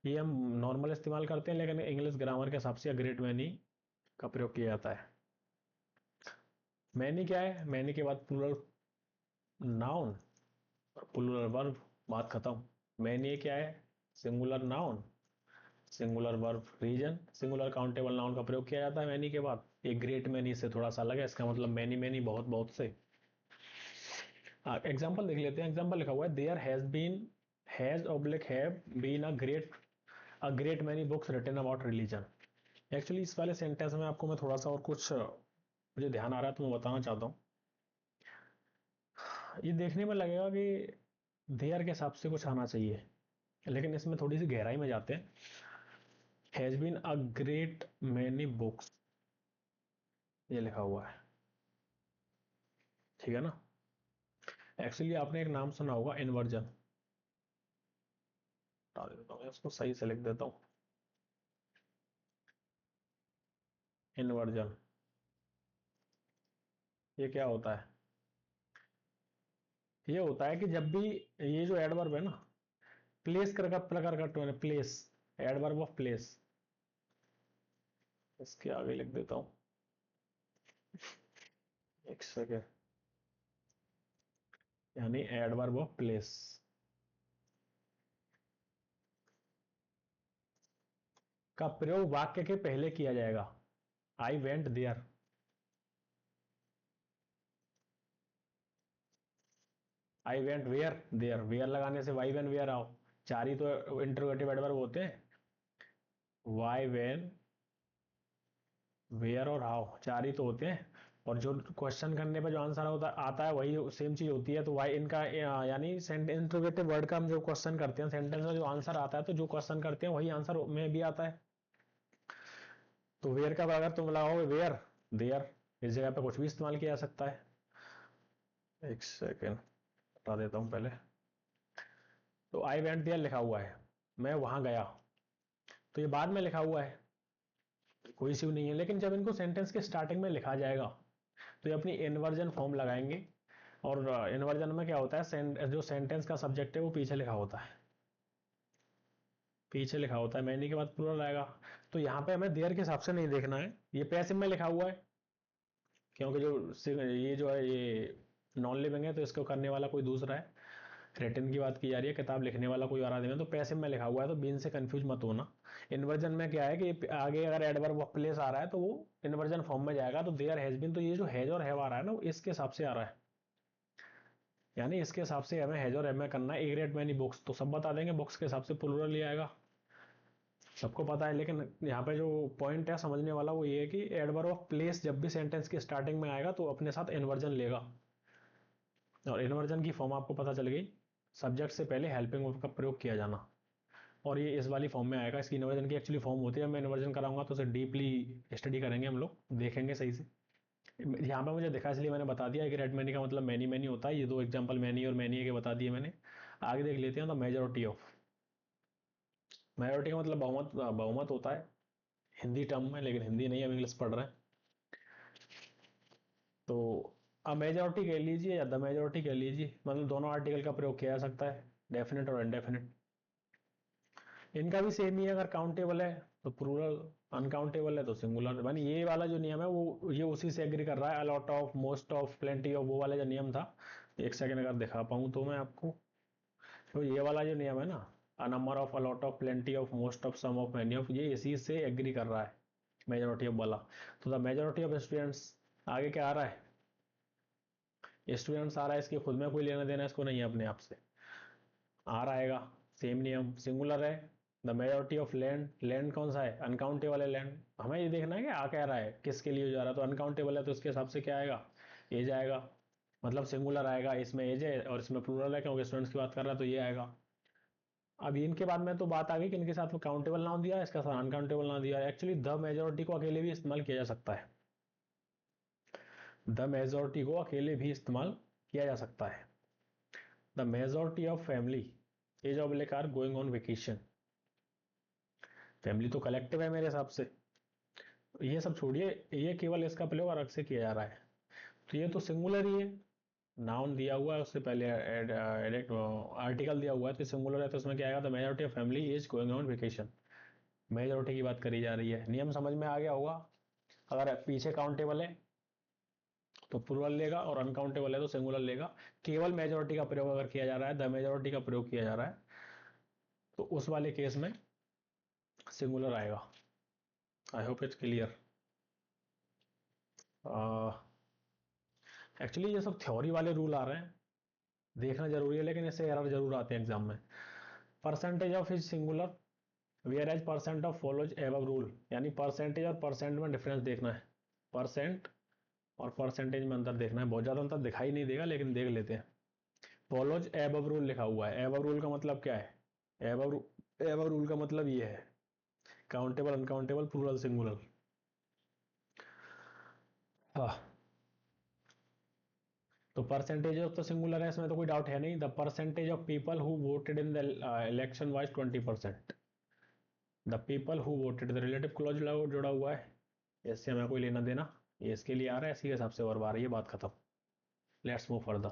ये हम नॉर्मल इस्तेमाल करते हैं लेकिन इंग्लिश ग्रामर के हिसाब से ग्रेट मैनी का प्रयोग किया जाता है। मैनी क्या है, मैनी के बाद प्लूरल नाउन और प्लूरल वर्ब, बात खत्म। मैनी क्या है, singular noun, singular verb reason, singular countable noun का प्रयोग किया जाता है मैनी के बाद। ये ग्रेट मैनी से थोड़ा सा अलग है, इसका मतलब मैनी मैनी बहुत बहुत से। एग्जाम्पल देख लेते हैं। एग्जाम्पल लिखा हुआ है there has oblique have been a great many books written about religion. Actually इस वाले सेंटेंस में आपको मैं थोड़ा सा और कुछ मुझे ध्यान आ रहा है तो मैं बताना चाहता हूँ। ये देखने में लगेगा कि देयर के हिसाब से कुछ आना चाहिए, लेकिन इसमें थोड़ी सी गहराई में जाते हैं। Has been a great many books, ये लिखा हुआ है, ठीक है ना। एक्चुअली आपने एक नाम सुना होगा इन्वर्जन, डाल देता हूँ इसको सही से लिख देता हूँ। इन्वर्जन ये क्या होता है, ये होता है कि जब भी ये जो एडवर्ब है ना, प्लेस कर प्रकार का टोन है, प्लेस, एडवर्ब ऑफ प्लेस, इसके आगे लिख देता हूँ, एक सेकेंड, यानी एडवर्ब ऑफ प्लेस का प्रयोग वाक्य के पहले किया जाएगा। I went there, I went where there, where लगाने से वाई वेन वेयर आओ, चार ही तो इंटरोगेटिव एडवर्ब होते हैं, वाई वेन वेयर और हाउ, चार ही तो होते हैं। और जो क्वेश्चन करने पे जो आंसर होता आता है वही सेम चीज होती है, तो वाई इनका यानी इंटरोगेटिव वर्ड का हम जो क्वेश्चन करते हैं सेंटेंस में जो आंसर आता है, तो जो क्वेश्चन करते हैं वही आंसर में भी आता है। तो वेयर का अगर तुम लगाओगे वेयर देयर, इस जगह पे कुछ भी इस्तेमाल किया जा सकता है। एक सेकेंड बता देता हूँ पहले। तो आई वेंट देयर लिखा हुआ है, मैं वहां गया, तो ये बाद में लिखा हुआ है, कोई इश्यू नहीं है। लेकिन जब इनको सेंटेंस के स्टार्टिंग में लिखा जाएगा तो ये अपनी इन्वर्जन फॉर्म लगाएंगे, और इन्वर्जन में क्या होता है, जो सेंटेंस का सब्जेक्ट है वो पीछे लिखा होता है, पीछे लिखा होता है, मैनी के बाद प्लूरल आएगा। तो यहाँ पे हमें देयर के हिसाब से नहीं देखना है, ये पैसिव में लिखा हुआ है, क्योंकि ये जो है ये नॉन लिविंग है, तो इसको करने वाला कोई दूसरा है। रिटन की बात की जा रही है, किताब लिखने वाला कोई और आदमी है, तो पैसिव में लिखा हुआ है, तो बीन से कंफ्यूज मत होना। इन्वर्जन में क्या है कि आगे अगर एडवर्ब ऑफ प्लेस आ रहा है तो वो इन्वर्जन फॉर्म में जाएगा, तो देयर हैज बीन, तो ये जो हैज और हैव आ रहा है ना, वो इसके हिसाब से आ रहा है, यानी इसके हिसाब से हमें हैज और हैव में करना है। ए ग्रेट मैनी बुक्स, तो सब बता देंगे, बुक्स के हिसाब से प्लूरल ही आएगा, सबको पता है। लेकिन यहाँ पे जो पॉइंट है समझने वाला वो ये है कि एडवर्ब ऑफ प्लेस जब भी सेंटेंस की स्टार्टिंग में आएगा तो अपने साथ इन्वर्जन लेगा, और इन्वर्जन की फॉर्म आपको पता चल गई, सब्जेक्ट से पहले हेल्पिंग वर्ब का प्रयोग किया जाना, और ये इस वाली फॉर्म में आएगा। इसकी इन्वर्जन की एक्चुअली फॉर्म होती है, मैं इन्वर्जन कराऊंगा तो उसे डीपली स्टडी करेंगे हम लोग, देखेंगे सही से। यहाँ पे मुझे दिखा इसलिए मैंने बता दिया कि रेड मैनी का मतलब मैनी मैनी होता है, ये दो एग्जांपल मैनी और मैनी के बता दिए मैंने। आगे देख लेते हैं, तो मेजोरिटी ऑफ, मेजोरिटी का मतलब बहुमत, बहुमत होता है हिंदी टर्म में, लेकिन हिंदी नहीं, हम इंग्लिश पढ़ रहे हैं। तो अब मेजोरिटी कह लीजिए या द मेजोरिटी कह लीजिए, मतलब दोनों आर्टिकल का प्रयोग किया जा सकता है, डेफिनेट और इनडेफिनेट। इनका भी सेम ही है, अगर काउंटेबल है तो प्लूरल, अनकाउंटेबल है तो सिंगुलर। यानी ये वाला जो नियम है वो ये उसी से एग्री कर रहा है, a lot of, most of, plenty of, वो वाला जो नियम था। एक सेकंड अगर दिखा पाऊँ तो मैं आपको, तो ये वाला जो नियम है ना, a number of, a lot of, plenty of, most of, some of, many of, ये इसी से एग्री कर रहा है, मेजोरिटी ऑफ वाला। तो द मेजोरिटी ऑफ स्टूडेंट्स, आगे क्या आ रहा है, स्टूडेंट्स आ रहा है, इसके खुद में कोई लेना देना इसको नहीं है, अपने आप से आ रहा है, सेम नियम। सिंगुलर है, the majority of land, land कौन सा है, अनकाउंटेबल है लैंड, हमें ये देखना है कि आ क्या रहा है, किसके लिए जा रहा है, तो अनकाउंटेबल है तो इसके हिसाब से क्या आएगा, एज आएगा, मतलब सिंगुलर आएगा, इसमें एज है और इसमें प्लूरल है क्योंकि स्टूडेंट्स की बात कर रहा है, तो ये आएगा। अब इनके बाद में तो बात आ गई कि इनके साथ में काउंटेबल नाउन दिया, इसका साथ अनकाउंटेबल नाउन दिया। एक्चुअली द मेजोरिटी को अकेले भी इस्तेमाल किया जा सकता है, द मेजोरिटी को अकेले भी इस्तेमाल किया जा सकता है। The majority of family is oblique are going on vacation, family तो कलेक्टिव है मेरे हिसाब से, ये सब छोड़िए, ये केवल इसका प्रयोग अलग से किया जा रहा है, तो ये तो सिंगुलर ही है, नाउन दिया हुआ है, उससे पहले आर्टिकल दिया हुआ है, तो सिंगुलर है, तो इसमें क्या आएगा, the majority of family is going on vacation, majority की बात करी जा रही है। नियम समझ में आ गया होगा, अगर पीछे काउंटेबल है तो प्लूरल लेगा, और अनकाउंटेबल है तो सिंगुलर लेगा। केवल मेजोरिटी का प्रयोग अगर किया जा रहा है, द मेजोरिटी का प्रयोग किया जा रहा है, तो उस वाले केस में सिंगुलर आएगा। आई होप इट्स क्लियर। एक्चुअली ये सब थ्योरी वाले रूल आ रहे हैं, देखना जरूरी है, लेकिन इससे एरर जरूर आते हैं एग्जाम में। Percentage of is singular, whereas percent of follows above rule, यानी परसेंटेज और परसेंट में डिफरेंस देखना है, परसेंट और परसेंटेज में अंतर देखना है, बहुत ज्यादा अंतर दिखाई नहीं देगा लेकिन देख लेते हैं। फॉलोज एबव रूल लिखा हुआ है, एबव रूल का मतलब क्या है, एबव रूल का मतलब ये है, काउंटेबल, अनकाउंटेबल, प्लूरल, सिंगुलर। हाँ, तो परसेंटेज ऑफ तो सिंगुलर है, इसमें तो कोई डाउट है नहीं। The percentage of people who voted in the election was 20%। The people who voted, the relative clause जुड़ा हुआ है, इससे हमें कोई लेना देना, ये इसके लिए आ रहा है, इसी के हिसाब से वर्ब आ रही है, बात खत्म। Let's move further.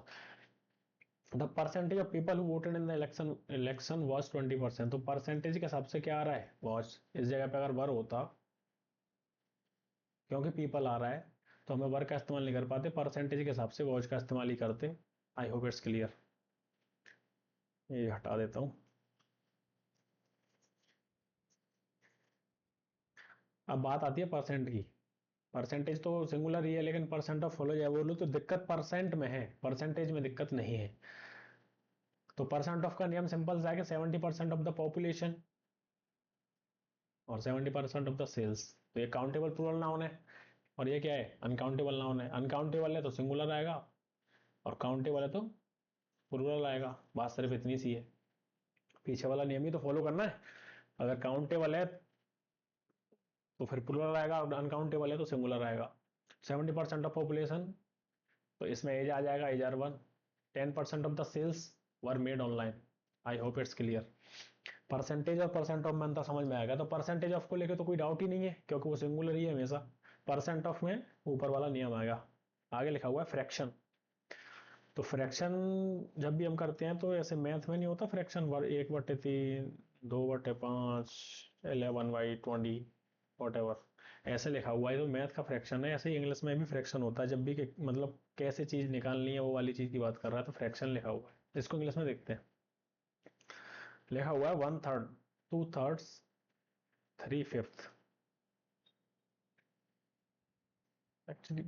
The percentage of people who voted in the election was 20%, तो परसेंटेज के हिसाब से क्या आ रहा है, वाज, इस जगह पे अगर वर्ब होता, क्योंकि पीपल आ रहा है तो हमें वर्ब का इस्तेमाल नहीं कर पाते, परसेंटेज के हिसाब से वाज का इस्तेमाल ही करते। आई होप इट्स क्लियर, ये हटा देता हूँ। अब बात आती है परसेंट की, परसेंटेज तो सिंगुलर ही है, लेकिन परसेंट ऑफ फॉलो या बोलूँ तो दिक्कत परसेंट में है, परसेंटेज में दिक्कत नहीं है। तो परसेंट ऑफ का नियम सिंपल सा है कि 70% ऑफ द पॉपुलेशन और 70% ऑफ द सेल्स, तो ये काउंटेबल प्लूरल नाउन है, और ये क्या है, अनकाउंटेबल नाउन है। अनकाउंटेबल है तो सिंगुलर आएगा, और काउंटेबल है तो प्लूरल आएगा, बात सिर्फ इतनी सी है, पीछे वाला नियम ही तो फॉलो करना है। अगर काउंटेबल है तो फिर प्लूरल आएगा, और अनकाउंटेबल है तो सिंगुलर आएगा। 70% ऑफ पॉपुलेशन, तो इसमें एज आ जाएगा, as are 1। 10% of the sales were made online. I hope it's clear. Percentage और परसेंट ऑफ में तो समझ में आएगा। तो परसेंटेज ऑफ को लेकर तो कोई डाउट ही नहीं है क्योंकि वो सिंगुलर ही है हमेशा। परसेंट ऑफ में ऊपर वाला नियम आएगा। आगे लिखा हुआ है फ्रैक्शन। तो फ्रैक्शन जब भी हम करते हैं तो ऐसे मैथ में नहीं होता फ्रैक्शन, 1/3, 2/5, 11/20 वॉट, ऐसे लिखा हुआ है तो मैथ का फ्रैक्शन है। ऐसे ही इंग्लिश में भी फ्रैक्शन होता है जब भी मतलब कैसे चीज निकालनी है वो वाली चीज की बात कर रहा है तो फ्रैक्शन लिखा हुआ है। इसको इंग्लिश में देखते हैं। लिखा हुआ है 1/3, 2/3, 3/5। एक्चुअली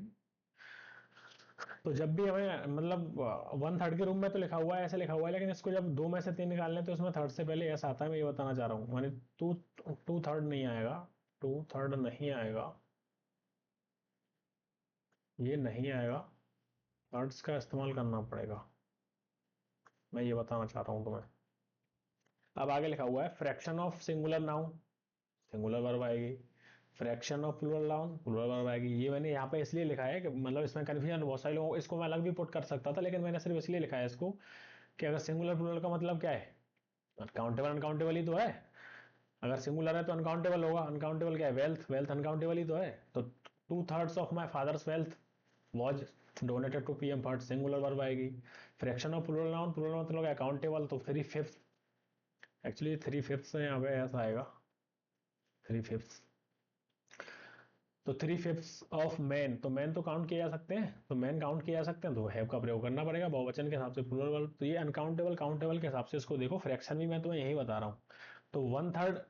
तो जब भी हमें मतलब 1/3 के रूम में तो लिखा हुआ है, ऐसे लिखा हुआ है, लेकिन इसको जब 2 में से 3 निकालने तो इसमें थर्ड से पहले ऐसा आता है। मैं ये बताना चाह रहा हूँ, मानी 2/3 नहीं आएगा, 2/3 नहीं आएगा, ये नहीं आएगा, थर्ड्स का इस्तेमाल करना पड़ेगा। मैं ये बताना चाह रहा हूँ तुम्हें। अब आगे लिखा हुआ है fraction of singular noun, singular verb आएगी। Fraction of plural noun, plural verb आएगी। ये मैंने यहाँ पे इसलिए लिखा है कि मतलब इसमें कन्फ्यूजन बहुत सारे लोगों, इसको मैं अलग भी पुट कर सकता था लेकिन मैंने सिर्फ इसलिए लिखा है इसको कि अगर सिंगुलर प्लूरल का मतलब क्या है, अनकाउंटेबल अनकाउंटेबल ही तो है। अगर सिंगुलर है तो अनकाउंटेबल होगा। अनकाउंटेबल क्या है, वेल्थ, वेल्थ अनकाउंटेबल ही तो है। तो 2/3 of my father's wealth was donated to PM fund, singular verb आएगी। Fraction of plural noun, plural मतलब अकाउंटेबल, तो 3/5। एक्चुअली 3/5 से यहाँ पे ऐसा आएगा 3/5। तो 3/5 ऑफ मैन, तो मैन तो काउंट किए जा सकते हैं, तो मैन काउंट किए जा सकते हैं तो हैव का प्रयोग करना पड़ेगा बहुवचन के हिसाब से प्लूरल वर्ब। तो ये अनकाउंटेबल काउंटेबल के हिसाब से इसको देखो। फ्रैक्शन भी मैं तुम्हें यही बता रहा हूँ। तो 1/3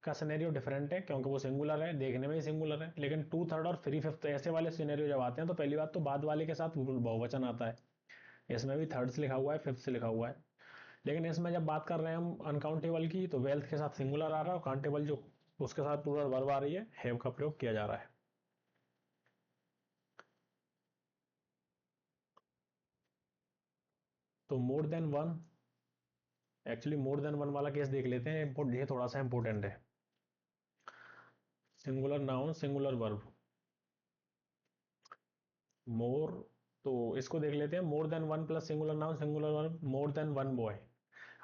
का सिनेरियो डिफरेंट है क्योंकि वो सिंगुलर है, देखने में ही सिंगुलर है। लेकिन 2/3 और 3/5 ऐसे वाले सिनेरियो जब आते हैं तो पहली बात तो बाद वाले के साथ बहुवचन आता है। इसमें भी थर्ड से लिखा हुआ है, फिफ्थ से लिखा हुआ है। लेकिन इसमें जब बात कर रहे हैं हम अनकाउंटेबल की तो वेल्थ के साथ सिंगुलर आ रहा है और काउंटेबल जो उसके साथ प्लूरल वर्ब आ रही है, हैव का प्रयोग किया जा रहा है। तो more than one, actually more than one वाला केस देख लेते हैं, ये थोड़ा सा इंपॉर्टेंट है। सिंगुलर नाउन, सिंगुलर वर्ब, मोर, तो इसको देख लेते हैं। More than one plus singular noun singular verb, more than one boy.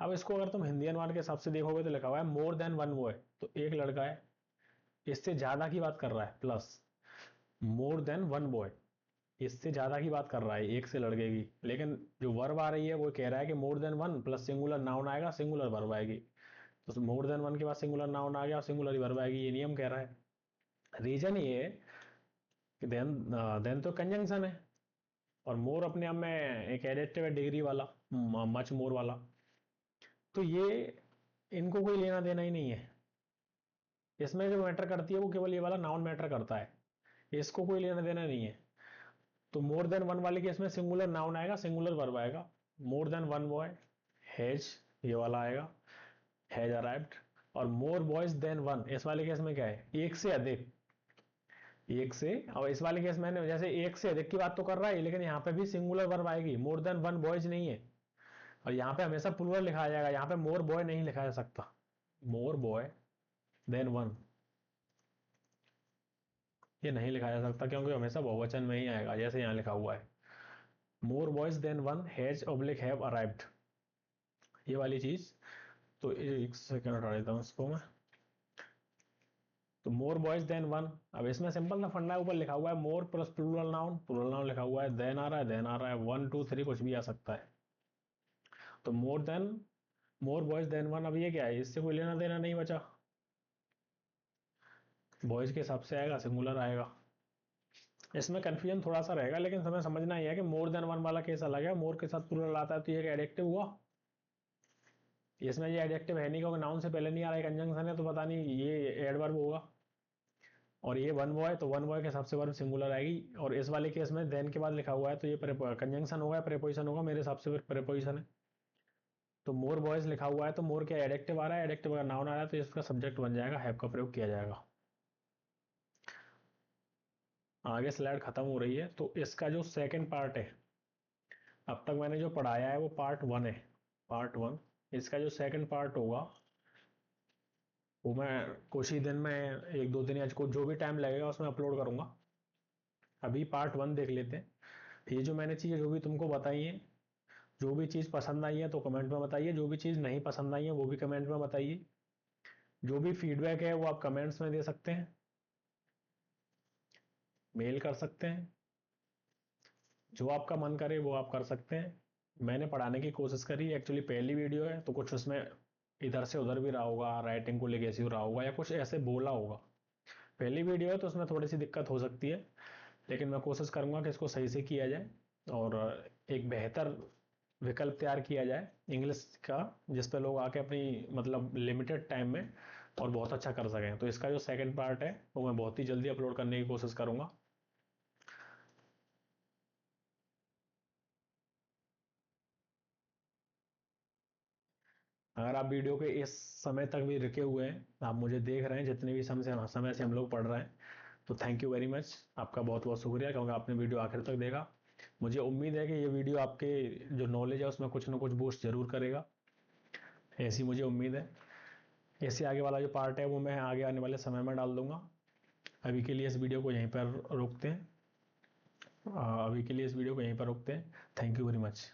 अब इसको अगर तुम हिंदी अनुवाद के हिसाब से देखोगे तो लिखा हुआ है मोर देन वन बॉय, तो एक लड़का है, इससे ज्यादा की बात कर रहा है, plus more than one boy, इससे ज्यादा की बात कर रहा है एक से लड़के की। लेकिन जो वर्ब आ रही है वो कह रहा है कि more than one plus singular noun आएगा, सिंगुलर वर्ब आएगी। तो मोर देन वन के बाद सिंगुलर नाउन आ गया और सिंगुलर वर्ब आएगी, ये नियम कह रहा है। रीजन ये है कि देन तो कंजंक्शन है और मोर अपने आप में एक एडेक्टिव है, डिग्री वाला, मच मोर वाला। तो ये इनको कोई लेना देना ही नहीं है। इसमें जो मैटर करती है वो केवल ये वाला नाउन मैटर करता है, इसको कोई लेना देना नहीं है। तो मोर देन वन वाले केस में सिंगुलर नाउन आएगा, सिंगुलर वर्ब आएगा। More than one boy, has, ये वाला आएगा, हैज अराइव्ड। और मोर बॉयज देन वन, इस वाले केस में क्या है, एक से अधिक, एक से। और इस वाले केस में जैसे एक से अधिक की बात तो कर रहा है लेकिन यहाँ पे भी सिंगुलर वर्ब आएगी, मोर देन वन बॉयज नहीं है। और यहाँ पे हमेशा प्लूरल लिखा जाएगा, यहाँ पे मोर बॉय नहीं लिखा जा सकता, मोर बॉय देन वन ये नहीं लिखा जा सकता क्योंकि हमेशा बहुवचन में ही आएगा जैसे यहाँ लिखा हुआ है, more boys than one has oblique have arrived, ये वाली चीज। तो एक सेकंड हटा देता हूँ इसको मैं। तो मोर बॉयज देन वन, अब इसमें सिंपल ना फंडा ऊपर लिखा हुआ है more plus plural noun, plural noun लिखा हुआ है, देन आ रहा है, देन आ रहा है, 1 2 3 कुछ भी आ सकता है। तो मोर देन, मोर बॉयज देन वन, अब ये क्या है, इससे कोई लेना देना नहीं बचा, बॉयज के हिसाब से आएगा, सिंगुलर आएगा। इसमें कंफ्यूजन थोड़ा सा रहेगा लेकिन हमें समझना ही है कि मोर देन वन वाला केस अलग है, मोर के साथ प्लूरल आता है तो ये एडजेक्टिव हुआ। इसमें ये एडजेक्टिव है नहीं क्योंकि नाउन से पहले नहीं आ रहा है, कंजंक्शन है, तो पता नहीं ये एडवर्ब होगा। और ये वन बॉय, तो वन बॉय के हिसाब से वर्ब सिंगुलर आएगी। और इस वाले केस में देन के बाद लिखा हुआ है तो ये कंजंक्शन होगा, प्रेपोजिशन होगा, मेरे हिसाब से फिर प्रेपोजिशन है। तो मोर बॉयज लिखा हुआ है तो मोर क्या एडजेक्टिव आ रहा है, एडजेक्टिव अगर नाउन आ रहा है तो इसका सब्जेक्ट बन जाएगा, हैव का प्रयोग किया जाएगा। आगे स्लाइड खत्म हो रही है तो इसका जो सेकंड पार्ट है, अब तक मैंने जो पढ़ाया है वो पार्ट वन है, पार्ट वन। इसका जो सेकंड पार्ट होगा वो मैं कुछ ही दिन में, 1 2 दिन या जो भी टाइम लगेगा उसमें अपलोड करूंगा। अभी पार्ट 1 देख लेते हैं। ये जो मैंने चीज़ें जो भी तुमको बताई हैं, जो भी चीज़ पसंद आई है तो कमेंट में बताइए, जो भी चीज़ नहीं पसंद आई है वो भी कमेंट में बताइए। जो भी फीडबैक है वो आप कमेंट्स में दे सकते हैं, मेल कर सकते हैं, जो आपका मन करे वो आप कर सकते हैं। मैंने पढ़ाने की कोशिश करी, एक्चुअली पहली वीडियो है तो कुछ उसमें इधर से उधर भी रहा होगा, राइटिंग को लेके ऐसे रहा होगा या कुछ ऐसे बोला होगा। पहली वीडियो है तो उसमें थोड़ी सी दिक्कत हो सकती है, लेकिन मैं कोशिश करूंगा कि इसको सही से किया जाए और एक बेहतर विकल्प तैयार किया जाए इंग्लिश का, जिस पे लोग आके अपनी मतलब लिमिटेड टाइम में और बहुत अच्छा कर सकें। तो इसका जो सेकंड पार्ट है वो मैं बहुत ही जल्दी अपलोड करने की कोशिश करूंगा। अगर आप वीडियो के इस समय तक भी रुके हुए हैं, आप मुझे देख रहे हैं जितने भी समय से हम लोग पढ़ रहे हैं, तो थैंक यू वेरी मच, आपका बहुत बहुत शुक्रिया क्योंकि आपने वीडियो आखिर तक देखा। मुझे उम्मीद है कि ये वीडियो आपके जो नॉलेज है उसमें कुछ ना कुछ बूस्ट जरूर करेगा, ऐसी मुझे उम्मीद है। ऐसे आगे वाला जो पार्ट है वो मैं आगे आने वाले समय में डाल दूंगा। अभी के लिए इस वीडियो को यहीं पर रोकते हैं। अभी के लिए इस वीडियो को यहीं पर रोकते हैं। Thank you very much.